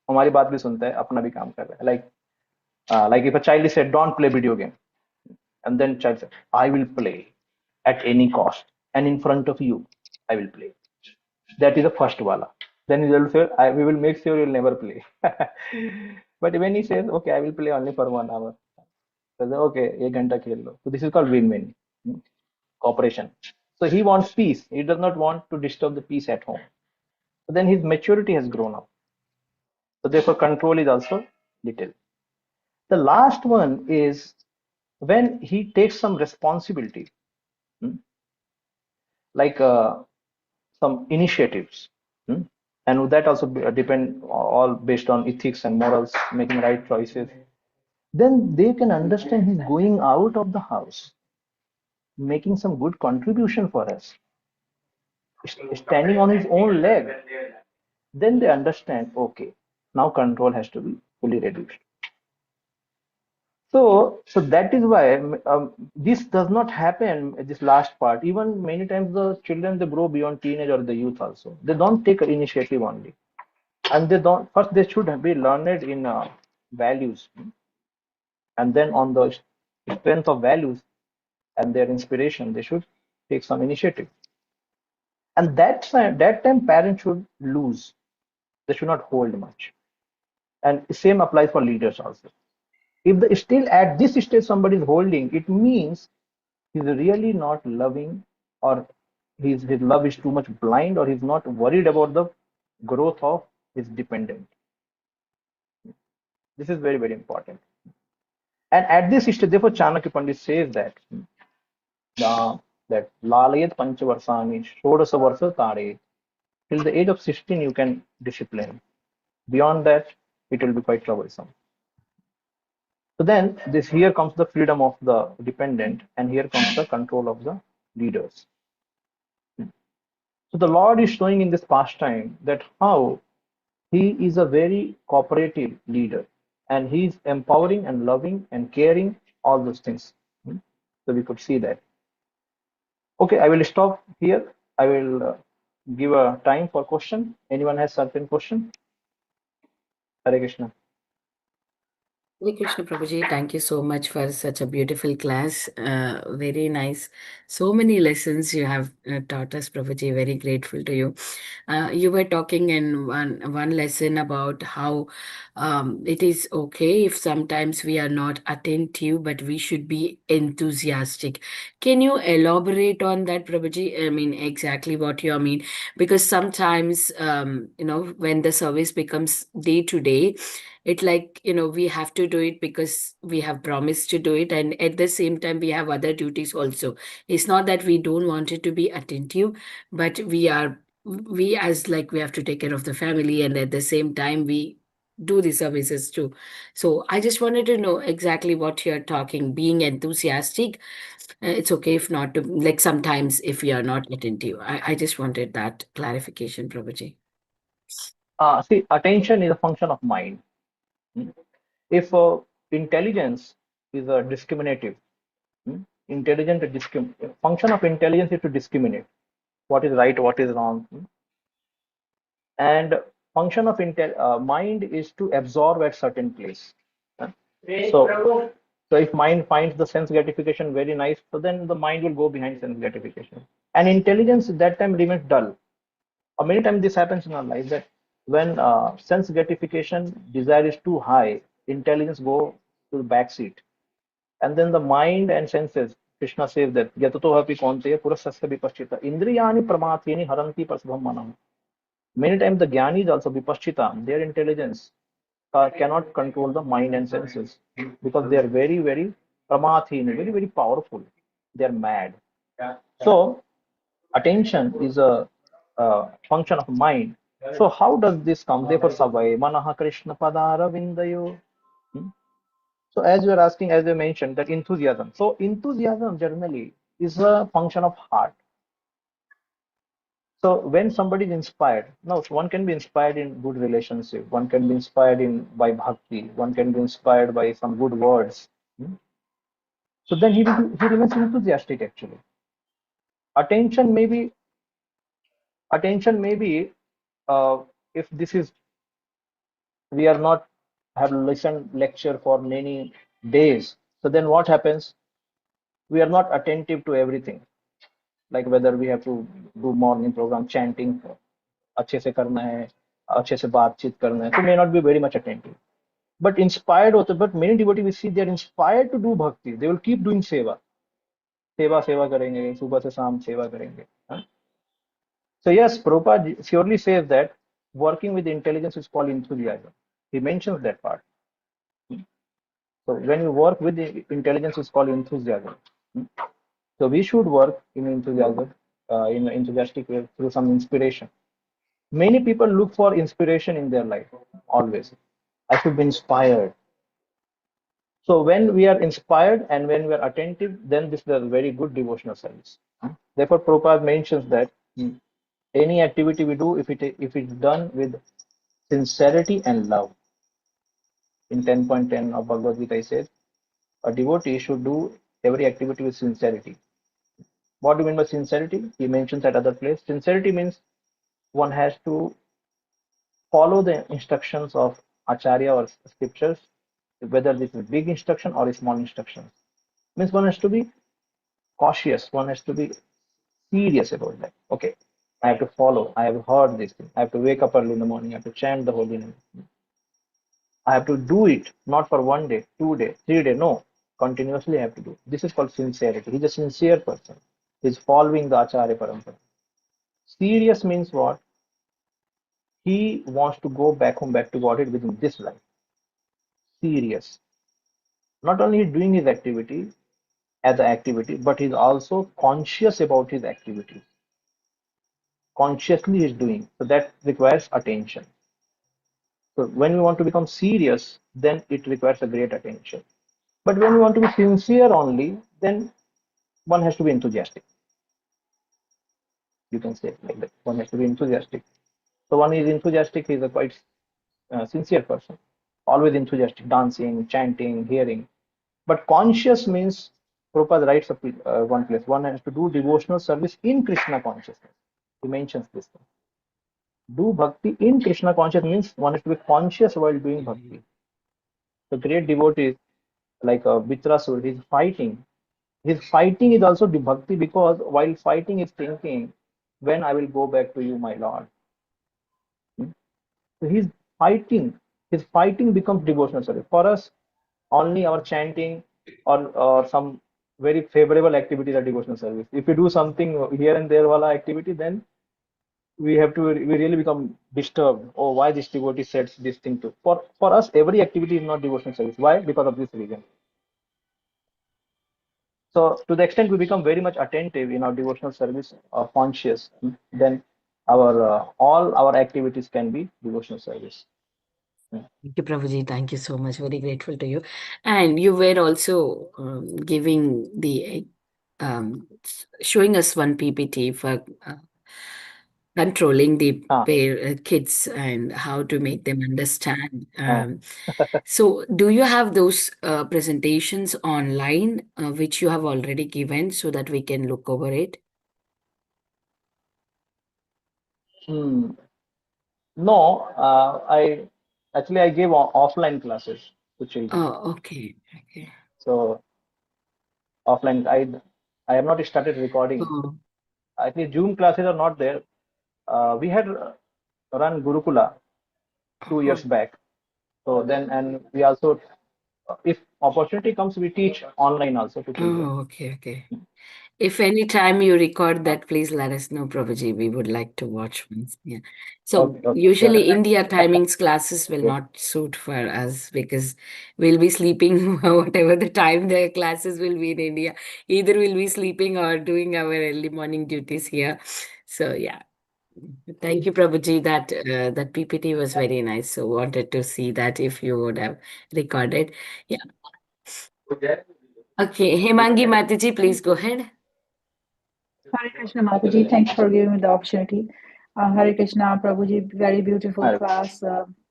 हमारी बात भी सुनता है, अपना भी काम कर रहा है. Like if a child is said, don't play video game, and then child said, I will play at any cost, and in front of you, I will play. That is the first wala. Then he will say, we will make sure you'll never play. But when he says, okay, I will play only for 1 hour, so okay, 1 घंटा खेल लो. So this is called win-win, cooperation. So he wants peace. He does not want to disturb the peace at home. So then his maturity has grown up. So therefore, control is also little. The last one is when he takes some responsibility, like some initiatives, and that also depend all based on ethics and morals, making right choices. Then they can understand he's going out of the house, making some good contribution for us, standing on his own leg. Then they understand, okay, now control has to be fully reduced. So that is why this does not happen at this last part. Even many times the children, they grow beyond teenage or the youth also. They don't take initiative only, and they don't. First, they should be learned in values, and then on the strength of values and their inspiration, they should take some initiative. And that time parents should lose. They should not hold much. And same applies for leaders also. If still at this stage somebody is holding, it means he's really not loving, or his love is too much blind, or he's not worried about the growth of his dependent. This is very, very important. And at this stage, therefore, Chanakya Pandit says that Lalayat Panchavarsani Shodasa Varsa Tare, till the age of 16 you can discipline. Beyond that, it will be quite troublesome. So then here comes the freedom of the dependent, and here comes the control of the leaders. So the Lord is showing in this pastime that how he is a very cooperative leader, and he is empowering and loving and caring, all those things. So we could see that. Okay, I will stop here. I will give a time for question. Anyone has certain question? Hare Krishna. Hare Krishna Prabhuji, thank you so much for such a beautiful class. Very nice. So many lessons you have taught us, Prabhuji. Very grateful to you. You were talking in one lesson about how it is okay if sometimes we are not attentive, but we should be enthusiastic. Can you elaborate on that, Prabhuji? I mean, exactly what you mean. Because sometimes, when the service becomes day to day, it like we have to do it because we have promised to do it, and at the same time we have other duties also. It's not that we don't want it to be attentive, but we have to take care of the family, and at the same time we do the services too. So I just wanted to know exactly what you're talking, being enthusiastic. It's okay if not to, like, sometimes if we are not attentive. I just wanted that clarification, Prabhuji. See, attention is a function of mind. If intelligence is a discriminative, function of intelligence is to discriminate what is right, what is wrong, and function of mind is to absorb at certain place. So if mind finds the sense gratification very nice, so then the mind will go behind sense gratification, and intelligence at that time remains dull. Or many times this happens in our life, that when sense gratification desire is too high, intelligence go to the back seat, and then the mind and senses. Krishna says that yatato hapi kaunteya purasasya vipaschita indriyani pramathini haranti prasabham manam. Many times the jnani is also vipaschita. Their intelligence cannot control the mind and senses, because they are very, very pramathini, very, very powerful. They are mad. So attention is a function of mind. So how does this come? Therefore, savai manaha Krishna padara vindayo. So as you are asking, as I mentioned, that enthusiasm. So enthusiasm generally is a function of heart. So when somebody is inspired, now one can be inspired in good relationship, one can be inspired in by bhakti, one can be inspired by some good words. Hmm? So then he remains enthusiastic actually. Attention may be attention may be if this is we are not have listened lecture for many days. So then what happens? We are not attentive to everything. Like whether we have to do morning program chanting, अच्छे से करना है, अच्छे से बातचीत करना है, so may not be very much attentive. But inspired होते, but many devotees we see they are inspired to do bhakti. They will keep doing seva. सेवा सेवा करेंगे, सुबह से शाम सेवा करेंगे. हाँ? So yes, Prabhupada surely says that working with intelligence is called enthusiasm. He mentions that part. So when you work with the intelligence, is called enthusiasm. So we should work in enthusiasm, in an enthusiastic way through some inspiration. Many people look for inspiration in their life always. I should be inspired. So when we are inspired and when we are attentive, then this is a very good devotional service. Therefore, Prabhupada mentions that any activity we do, if it's done with sincerity and love. In 10.10 of Bhagavad Gita, I said, a devotee should do every activity with sincerity. What do you mean by sincerity? He mentions at other place. Sincerity means one has to follow the instructions of Acharya or scriptures, whether this is big instruction or a small instruction. Means one has to be cautious, one has to be serious about that. Okay, I have to follow, I have heard this thing, I have to wake up early in the morning, I have to chant the holy name. I have to do it, not for 1 day, 2 days, 3 days, no, continuously I have to do. This is called sincerity. He's a sincere person. He's following the Acharya Parampara. Serious means what? He wants to go back home, back to Godhead within this life. Serious. Not only doing his activity as an activity, but he's also conscious about his activities. Consciously he's doing. So that requires attention. So when we want to become serious, then it requires a great attention. But when we want to be sincere only, then one has to be enthusiastic. You can say it like that. One has to be enthusiastic. So one is enthusiastic, he is a quite sincere person. Always enthusiastic, dancing, chanting, hearing. But conscious means, Prabhupada writes one place, one has to do devotional service in Krishna consciousness. He mentions this thing. Do bhakti in Krishna consciousness means one has to be conscious while doing bhakti. The great devotees like Vitrasur, he's fighting. His fighting is also the bhakti because while fighting is thinking, when I will go back to you, my Lord. So he's fighting. His fighting becomes devotional service. For us, only our chanting or some very favorable activities are devotional service. If we do something here and there wala activity, then we really become disturbed. Oh, why this devotee said this thing to? For us, every activity is not devotional service. Why? Because of this reason. So to the extent we become very much attentive in our devotional service or conscious, then our all our activities can be devotional service. Thank you, Prabhuji. Thank you so much. Very grateful to you. And you were also giving the showing us one PPT for controlling the Ah, kids and how to make them understand. ah. So, do you have those presentations online, which you have already given, so that we can look over it? No, I gave offline classes to children. Oh, okay, okay. So offline, I have not started recording. Oh, I think Zoom classes are not there. We had run Gurukula 2 years back. So then, and we also, if opportunity comes, we teach online also to children. oh, okay, okay. If any time you record that, please let us know, Prabhuji. We would like to watch once. Yeah. So Okay, sure. usually India timings classes will Okay. not suit for us because we'll be sleeping whatever the time the classes will be in India. Either we'll be sleeping or doing our early morning duties here. So yeah. Thank you, Prabhuji. That PPT was very nice. So wanted to see that if you would have recorded. Yeah. Okay. Hemangi Mataji, please go ahead. Hare Krishna Mataji, thanks for giving me the opportunity. Hare Krishna Prabhuji, very beautiful Hare class.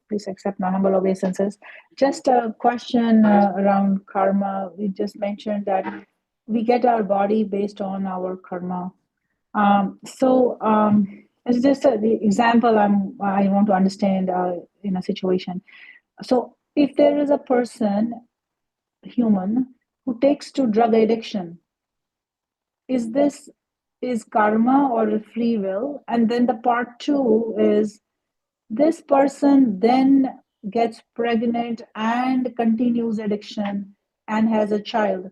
Please accept my humble obeisances. Just a question around karma. We just mentioned that we get our body based on our karma. It's just the example I want to understand in a situation. So if there is a person, human, who takes to drug addiction, is this is karma or free will? And then the part two is this person then gets pregnant and continues addiction and has a child.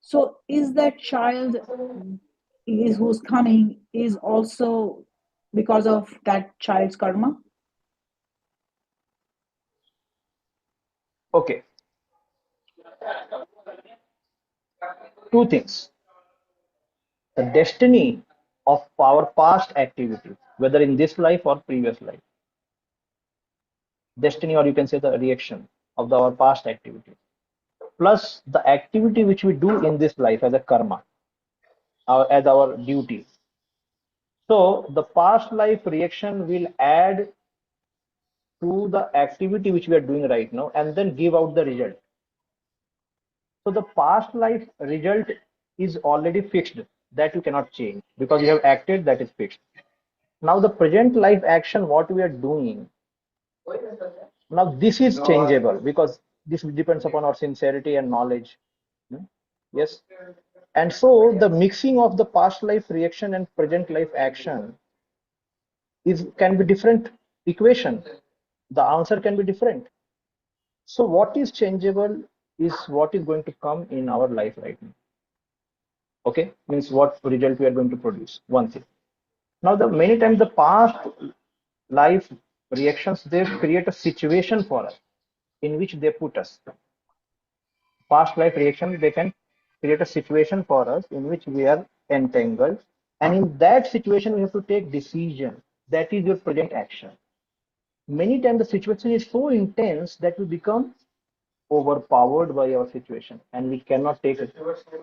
So is that child is who's coming is also because of that child's karma? Okay, two things. The destiny of our past activity, whether in this life or previous life, destiny, or you can say the reaction of our past activity, plus the activity which we do in this life as a karma, as our duty. So the past life reaction will add to the activity which we are doing right now and then give out the result. So the past life result is already fixed, that you cannot change because you have acted, that is fixed. Now the present life action, what we are doing, now this is changeable because this depends upon our sincerity and knowledge. Yes. And so the mixing of the past life reaction and present life action is can be different equation. The answer can be different. So what is changeable is what is going to come in our life right now. Okay, means what result we are going to produce. One thing. Now the many times the past life reactions, they create a situation for us in which they put us. Past life reactions, they can create a situation for us in which we are entangled, and in that situation we have to take decision. That is your present action. Many times the situation is so intense that we become overpowered by our situation and we cannot take a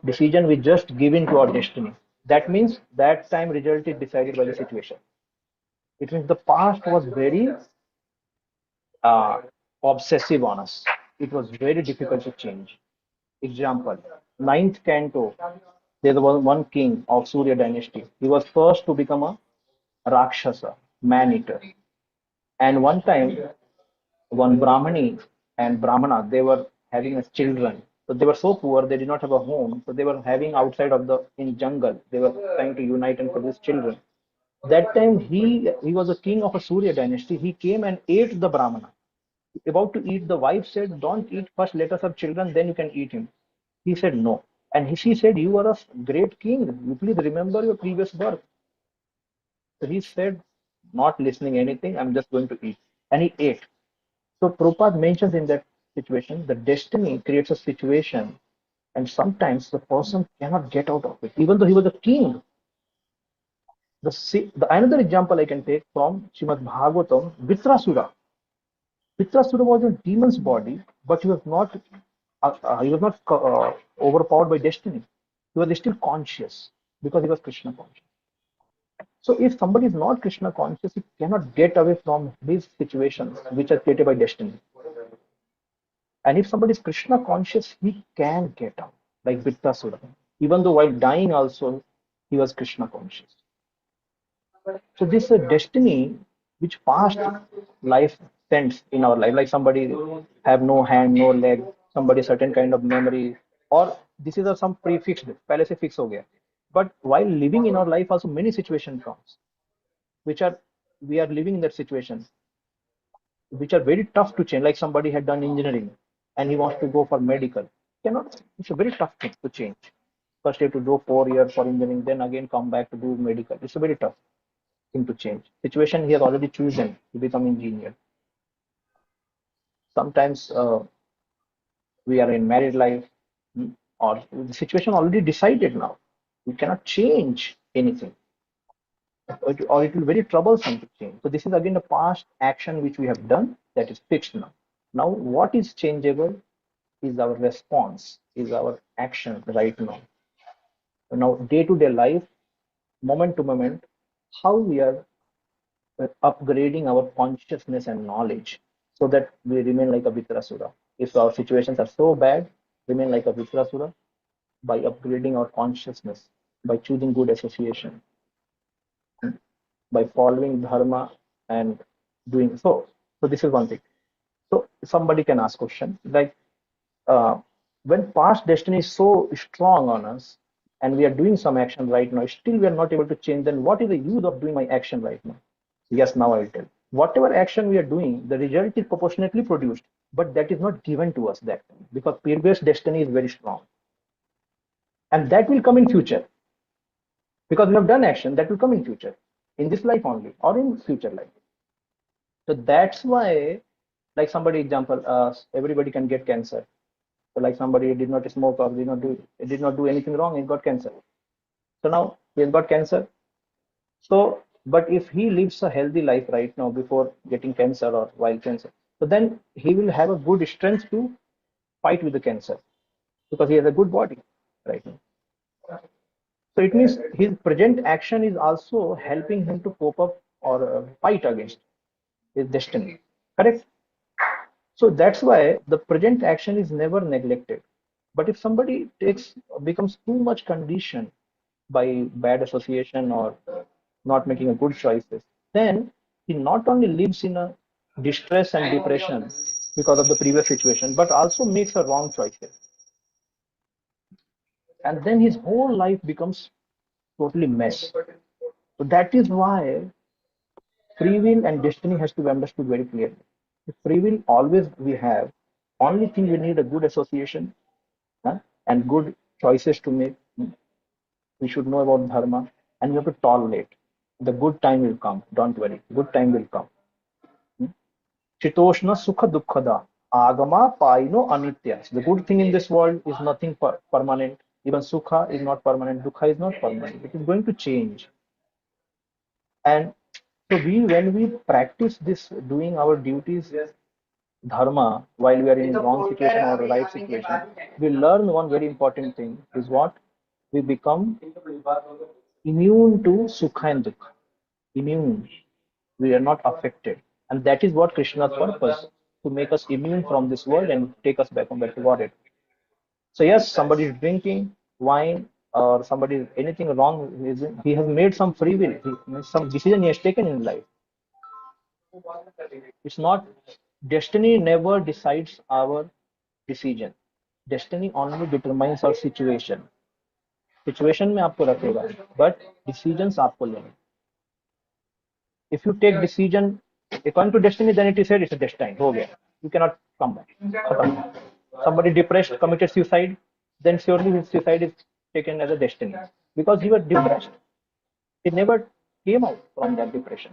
decision. We just give in to our destiny. That means that time result is decided by the situation. It means the past was very uh, obsessive on us. It was very difficult to change. Example, ninth canto, there was one king of Surya dynasty. He was first to become a Rakshasa, man-eater. And one time, one Brahmani and Brahmana, they were having a children. So they were so poor, they did not have a home. So they were having outside of the in jungle. They were trying to unite and produce children. That time he was a king of a Surya dynasty. He came and ate the Brahmana. About to eat, the wife said, "Don't eat first. Let us have children, then you can eat him." He said no. And she said, "You are a great king. You please remember your previous birth." So he said, not listening anything, I'm just going to eat. And he ate. So Prabhupada mentions in that situation, the destiny creates a situation, and sometimes the person cannot get out of it, even though he was a king. The another example I can take from Srimad Bhagavatam, Vitrasura. Vitrasura was a demon's body, but he was not overpowered by destiny. He was still conscious because he was Krishna conscious. So if somebody is not Krishna conscious, he cannot get away from his situations which are created by destiny. And if somebody is Krishna conscious, he can get out, like Vittasura. Even though while dying also, he was Krishna conscious. So this is a destiny which past life sends in our life, like somebody have no hand, no leg, somebody certain kind of memory, or this is a some prefixed, पहले से fix हो गया. But while living in our life, also many situations comes, which are we are living in that situation, which are very tough to change. Like somebody had done engineering and he wants to go for medical, cannot. It's a very tough thing to change. First, you have to do 4 years for engineering, then again come back to do medical. It's a very tough thing to change. Situation he has already chosen to become engineer. Sometimes we are in married life, or the situation already decided now. We cannot change anything, or it will be very troublesome to change. So this is again the past action which we have done that is fixed now. Now what is changeable is our response, is our action right now. Now day to day life, moment to moment, how we are upgrading our consciousness and knowledge so that we remain like a Vitrasura. If our situations are so bad, remain like a Vitrasura by upgrading our consciousness, by choosing good association, by following dharma and doing so. So this is one thing. So somebody can ask question like, when past destiny is so strong on us and we are doing some action right now, still we are not able to change, then what is the use of doing my action right now? Yes, now I'll tell. Whatever action we are doing, the result is proportionately produced, but that is not given to us that time because previous destiny is very strong. And that will come in future because we have done action that will come in future, in this life only or in future life. So that's why, like somebody example, everybody can get cancer. So like somebody did not smoke or did not do anything wrong, he got cancer. So now he has got cancer. So, but if he lives a healthy life right now before getting cancer or while cancer, so then he will have a good strength to fight with the cancer because he has a good body right now. So it means his present action is also helping him to cope up or fight against his destiny. Correct? So that's why the present action is never neglected. But if somebody becomes too much conditioned by bad association or not making a good choices, then he not only lives in a distress and depression because of the previous situation, but also makes a wrong choices. And then his whole life becomes totally mess. So that is why free will and destiny has to be understood very clearly. If free will always we have, only thing we need a good association, huh, and good choices to make. We should know about dharma and we have to tolerate. The good time will come. Don't worry. Good time will come. Chitoshna sukha dukkhada. Agama paino anitya. The good thing in this world is nothing permanent. Even sukha is not permanent. Dukkha is not permanent. It is going to change. And so when we practice this, doing our duties, dharma, while we are in wrong situation or right situation, we learn one very important thing is what? We become immune to sukha and dukkha. Immune. We are not affected. And that is what Krishna's purpose, to make us immune from this world and take us back to Godhead. So yes, somebody is drinking wine or somebody is anything wrong. He has made some free will, some decision he has taken in life. It's not, destiny never decides our decision. Destiny only determines our situation. Situation में आपको रखेगा, but decisions आपको लेने. If you take decision according to destiny, then it is said it's a destiny. हो गया. You cannot come back. खत्म. Somebody depressed committed suicide, then surely his suicide is taken as a destiny because he was depressed. He never came out from that depression.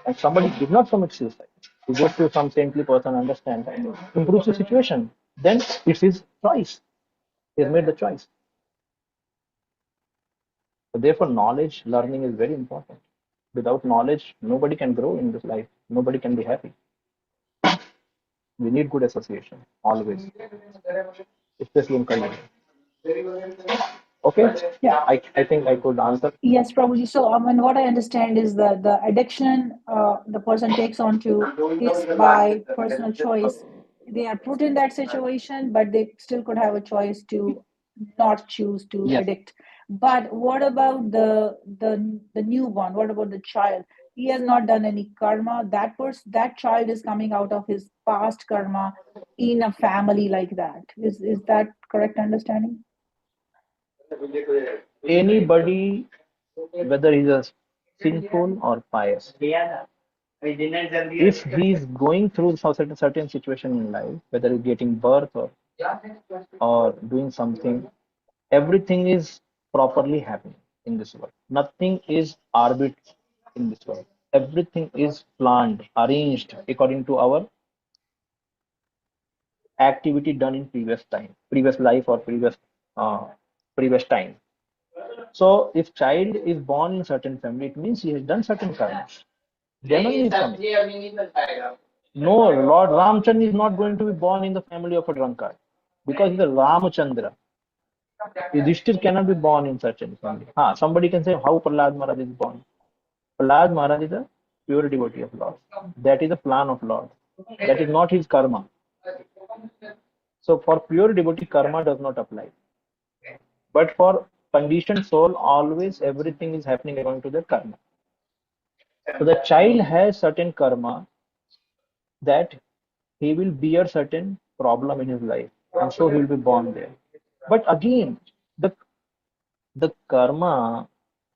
And somebody did not commit suicide, he goes to some saintly person, understand, improves the situation, then it's his choice. He has made the choice. So therefore, knowledge, learning is very important. Without knowledge, nobody can grow in this life. Nobody can be happy. We need good association, always, especially in Kali. Okay? Yeah. I think I could answer. Yes, Prabhuji. So, what I understand is that the addiction the person takes onto is by personal choice. They are put in that situation, but they still could have a choice to not choose to Yes. addict. But what about the newborn? What about the child? He has not done any karma. That child is coming out of his past karma in a family like that. Is that correct understanding? Anybody, whether he's a sinful or pious, if he's going through certain situation in life, whether he's getting birth or doing something, everything is properly happening in this world. Nothing is arbitrary in this world. Everything is planned, arranged according to our activity done in previous life or previous time. So if child is born in a certain family, it means he has done certain karma. Janam is coming. No, Lord Ramchandra is not going to be born in the family of a drunkard because he's a Ramachandra. Yudhishthir cannot be born in such a family. Somebody can say how Prahlad Maharaj is born. Prahlad Maharaj is a pure devotee of Lord. That is the plan of Lord. That is not his karma. So for pure devotee, karma does not apply. But for conditioned soul, always everything is happening according to the karma. So the child has certain karma that he will bear certain problem in his life, and so he will be born there. But again, the karma,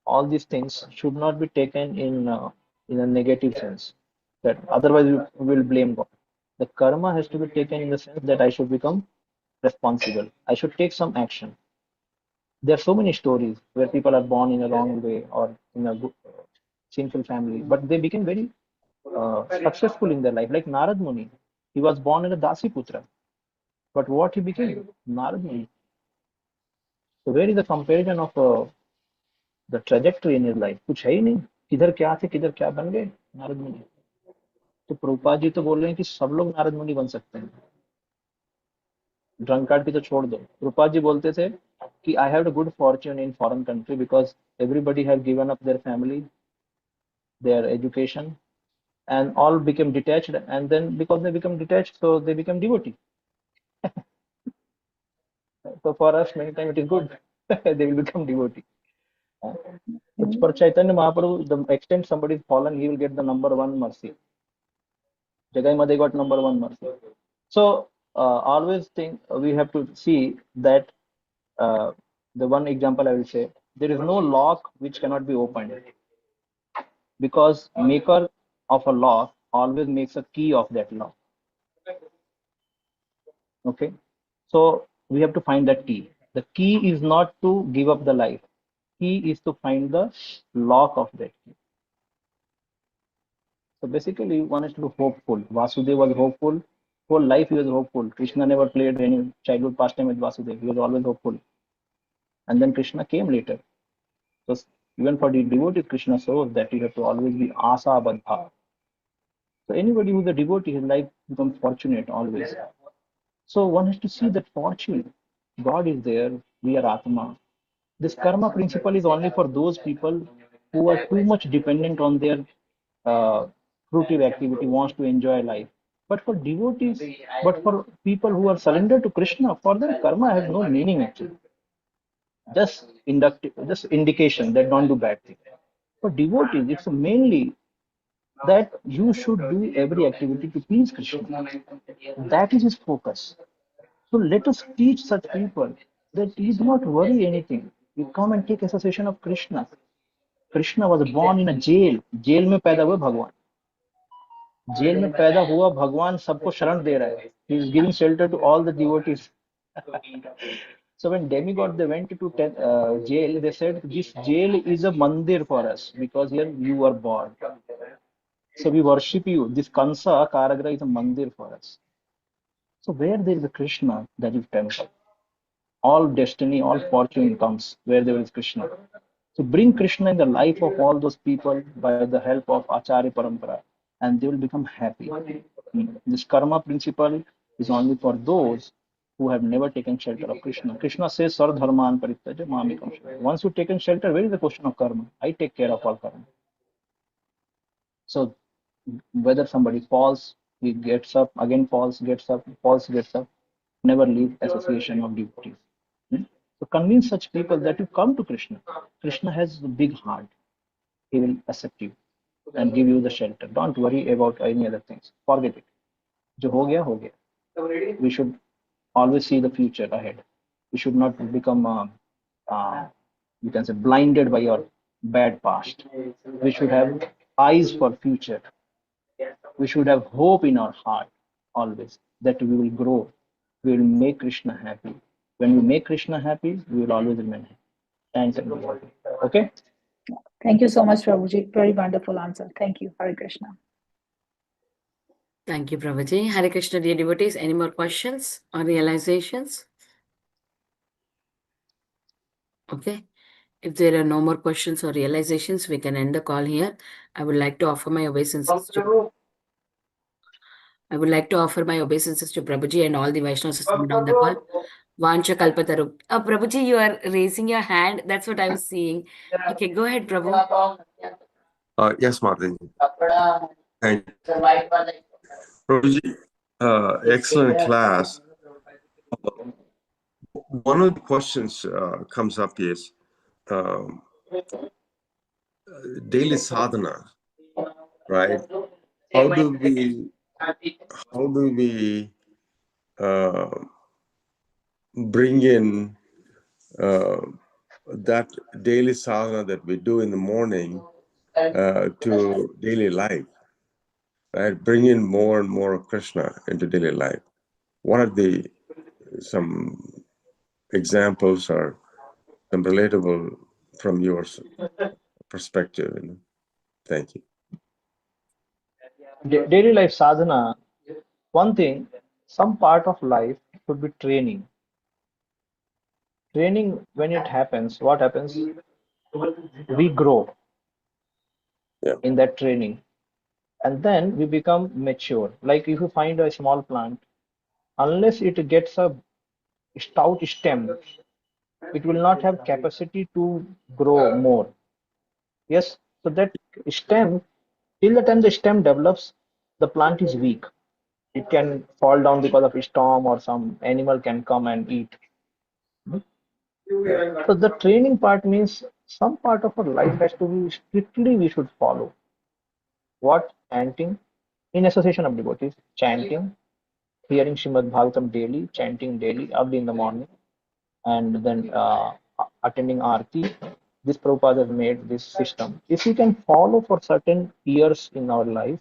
all these things should not be taken in a negative sense. That otherwise we will blame God. The karma has to be taken in the sense that I should become responsible. I should take some action. There are so many stories where people are born in a wrong way or in a sinful family, but they became very successful in their life. Like Narad Muni, he was born in a Dasi Putra, but what he became? Narad Muni. So where is the comparison of the trajectory in his life? कुछ है ही नहीं, किधर क्या थे किधर क्या बन गए नारद मुनि. तो प्रभुपाद जी तो बोल रहे हैं कि सब लोग नारद मुनि बन सकते हैं. ड्रंक कार्ड की तो छोड़ दो. प्रभुपाद जी बोलते थे कि I have a good Fortune in foreign country because everybody have given up their family, their education, and all became detached, and then because they become detached, so they become devotee. So for us many times it is good. They will become devotee. But for Chaitanya Mahaprabhu, the extent somebody is fallen, he will get the number one mercy. Jagai Madhe got number one mercy. So always think we have to see that the one example I will say, there is no lock which cannot be opened, because maker of a lock always makes a key of that lock. Okay, so we have to find that key. The key is not to give up the life. Key is to find the lock of that key. So basically, one is to be hopeful. Vasudeva was hopeful. Whole life he was hopeful. Krishna never played any childhood pastime with Vasudeva. He was always hopeful. And then Krishna came later. So even for the devotees, Krishna shows that you have to always be asa baddha. So anybody who's a devotee, his life becomes fortunate always. So one has to see that fortune. God is there. We are Atma. This karma principle is only for those people who are too much dependent on their fruitive activity, wants to enjoy life. But for devotees, but for people who are surrendered to Krishna, for them karma has no meaning actually. Just inductive, just indication that don't do bad things. For devotees, it's mainly that you should do every activity to please Krishna. That is his focus. So let us teach such people that you do not worry anything. You come and take association of Krishna. Krishna was born in a jail. Jail में पैदा हुआ भगवान. Jail में पैदा हुआ भगवान सबको शरण दे रहा है. He is giving shelter to all the devotees. So when demigod they went to jail, they said this jail is a mandir for us because here you are born. So we worship you. This Kansa Karagra is a mandir for us. So where there is a Krishna, that is temple. All destiny, all fortune comes where there is Krishna. So bring Krishna in the life of all those people by the help of Acharya Parampara, and they will become happy. This karma principle is only for those who have never taken shelter of Krishna. Krishna says, Sar dharman parityaja mamekam shranam. Once you've taken shelter, where is the question of karma? I take care of all karma. So whether somebody falls, he gets up, again falls, gets up, falls, gets up, never leave association of devotees. So convince such people that you come to Krishna. Krishna has a big heart. He will accept you and give you the shelter. Don't worry about any other things. Forget it. Jo ho gaya, ho gaya. We should always see the future ahead. We should not become, you can say, blinded by your bad past. We should have eyes for future. We should have hope in our heart always that we will grow. We will make Krishna happy. When we make Krishna happy, we will always remain happy. Thanks, everybody. Okay? Thank you so much, Prabhuji. Very wonderful answer. Thank you. Hare Krishna. Thank you, Prabhuji. Hare Krishna, dear devotees. Any more questions or realizations? Okay. If there are no more questions or realizations, we can end the call here. I would like to offer my obeisances to Prabhuji and all the Vaishnavas assembled on the call. Vancha Kalpataru. Prabhuji, you are raising your hand. That's what I was seeing. Okay, go ahead, Prabhu. Yes, Mataji. Thank you. Prabhuji, excellent class. One of the questions comes up is daily sadhana, right? How do we bring in that daily sadhana that we do in the morning to daily life, right? Bring in more and more of Krishna into daily life. What are some examples or some relatable from your perspective? Thank you. Daily life sadhana, one thing, some part of life should be training. Training, when it happens, what happens? We grow in that training, and then we become mature. Like if you find a small plant, unless it gets a stout stem, it will not have capacity to grow more. Yes, so that stem, till the time the stem develops, the plant is weak. It can fall down because of a storm, or some animal can come and eat. So the training part means some part of our life has to be strictly we should follow. What? Chanting, in association of devotees, chanting, hearing Srimad Bhagavatam daily, chanting daily, early in the morning, and then attending Aarti. This Prabhupada has made this system. If we can follow for certain years in our life,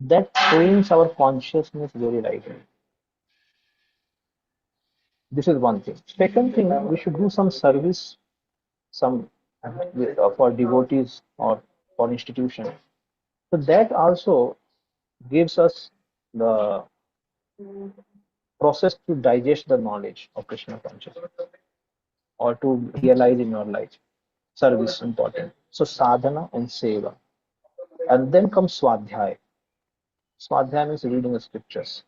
that trains our consciousness very rightly. This is one thing. Second thing, we should do some service, some for devotees or for institution. So that also gives us the process to digest the knowledge of Krishna consciousness or to realize in your life. Service important. So sadhana and seva. And then comes swadhyaya. Swadhyaya means reading the scriptures.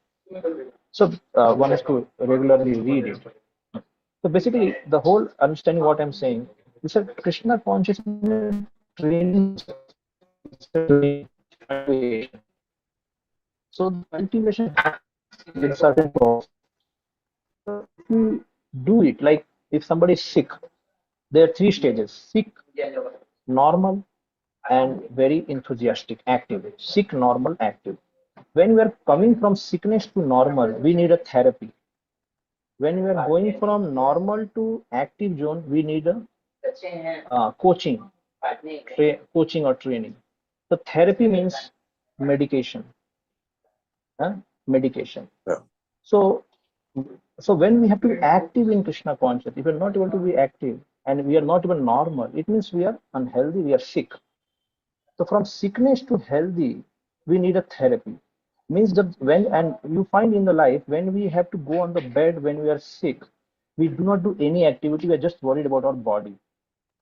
So one has to regularly read it. So basically, the whole understanding what I'm saying is that Krishna consciousness training. So the cultivation happens with certain process. If you do it, like if somebody is sick, there are three stages: sick, normal, and very enthusiastic, active. Sick, normal, active. When we are coming from sickness to normal, we need a therapy. When we are going from normal to active zone, we need a coaching, coaching or training. So therapy means medication. Medication. Yeah. So when we have to be active in Krishna consciousness, if we're not able to be active and we are not even normal, it means we are unhealthy, we are sick. So from sickness to healthy, we need a therapy. Means that and you find in the life, when we have to go on the bed when we are sick, we do not do any activity, we are just worried about our body.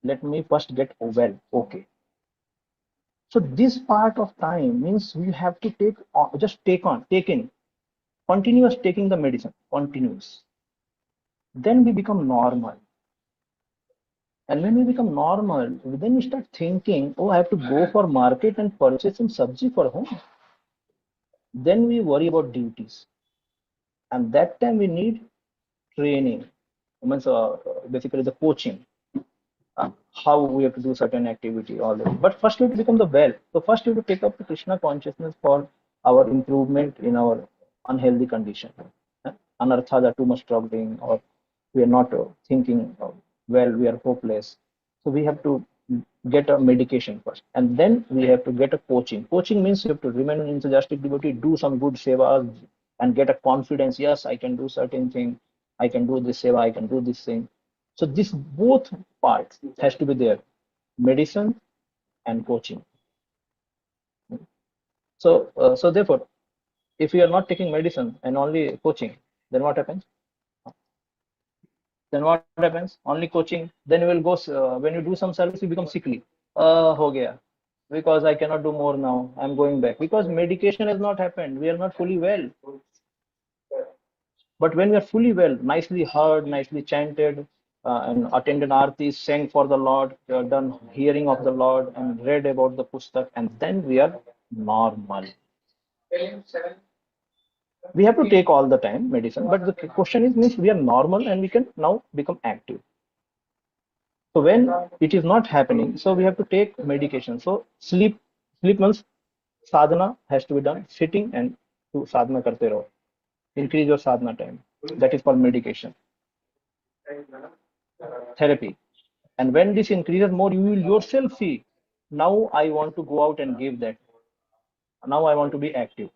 Let me first get well, okay. So this part of time means we have to take in, continuous taking the medicine, continuous. Then we become normal. And when we become normal, then we start thinking, oh, I have to go for market and purchase some sabji for home. Then we worry about duties. And that time we need training. Means, basically the coaching. How we have to do certain activity, all that. But first we have to become the well. So first we have to take up the Krishna consciousness for our improvement in our unhealthy condition. Anarthas are too much struggling, or we are not thinking well, we are hopeless. So we have to get a medication first, and then we have to get a coaching. Coaching means you have to remain an enthusiastic devotee, do some good seva, and get a confidence. Yes, I can do certain thing. I can do this seva. I can do this thing. So this both parts has to be there, medicine and coaching. So therefore, if we are not taking medicine and only coaching, then what happens? Only coaching. Then you will go when you do some service, you become sickly. Ho gaya. Because I cannot do more now. I'm going back because medication has not happened. We are not fully well. But when we are fully well, nicely heard, nicely chanted, and attended artis, sang for the Lord, done hearing of the Lord, and read about the Pustak, and then we are normal. We have to take all the time medicine, but the question is, means we are normal and we can now become active. So when it is not happening, so we have to take medication. So sleep means sadhana has to be done, sitting and to sadhana karte raho. Increase your sadhana time. That is for medication. Therapy. And when this increases more, you will yourself see, now I want to go out and give that. Now I want to be active.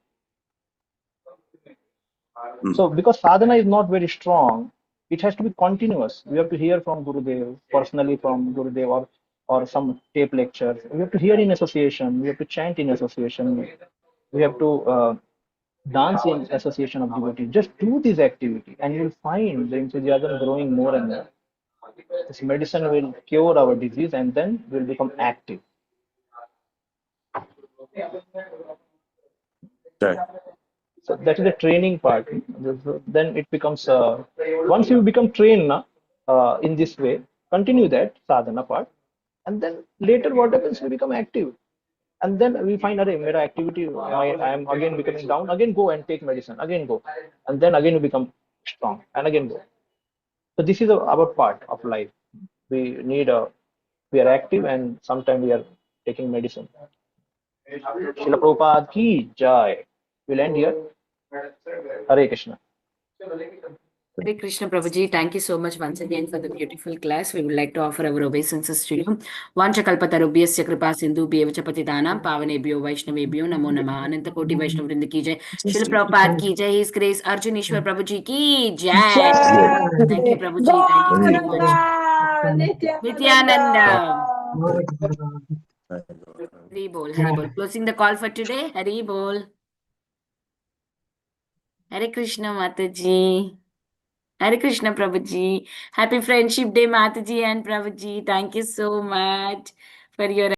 So because sadhana is not very strong, it has to be continuous. We have to hear from Gurudev, personally from Gurudev, or some tape lecture. We have to hear in association. We have to chant in association. We have to dance in association of devotees. Just do this activity and you will find the enthusiasm growing more and more. This medicine will cure our disease and then we'll become active. Okay. So that is the training part. Then it becomes, once you become trained in this way, continue that sadhana part. And then later what happens, we become active. And then we find, mera activity, I am again becoming down, again go and take medicine, again go. And then again we become strong and again go. So this is our part of life. We need we are active and sometimes we are taking medicine. Srila Prabhupada ki jai. We'll end here. Hare Krishna. Hare Krishna Prabhuji, thank you so much once again for the beautiful class. We would like to offer our obeisances to you. Vancha kalpatarubhyasya kripa sindhu bhyevacha patitanam pavanebhyo vaishnavebhyo namo namah. Ananta koti Vaishnav Vrinda ki jai. Srila Prabhupada ki jai. His Grace Arjun Ishwar Prabhuji ki jai. Jai Thank you Prabhuji. Thank you so much. Nityananda. Hari bol, Hari bol. Closing the call for today. Hari bol. Hare Krishna Mataji. Hare Krishna Prabhuji. Happy Friendship Day, Mataji and Prabhuji. Thank you so much for your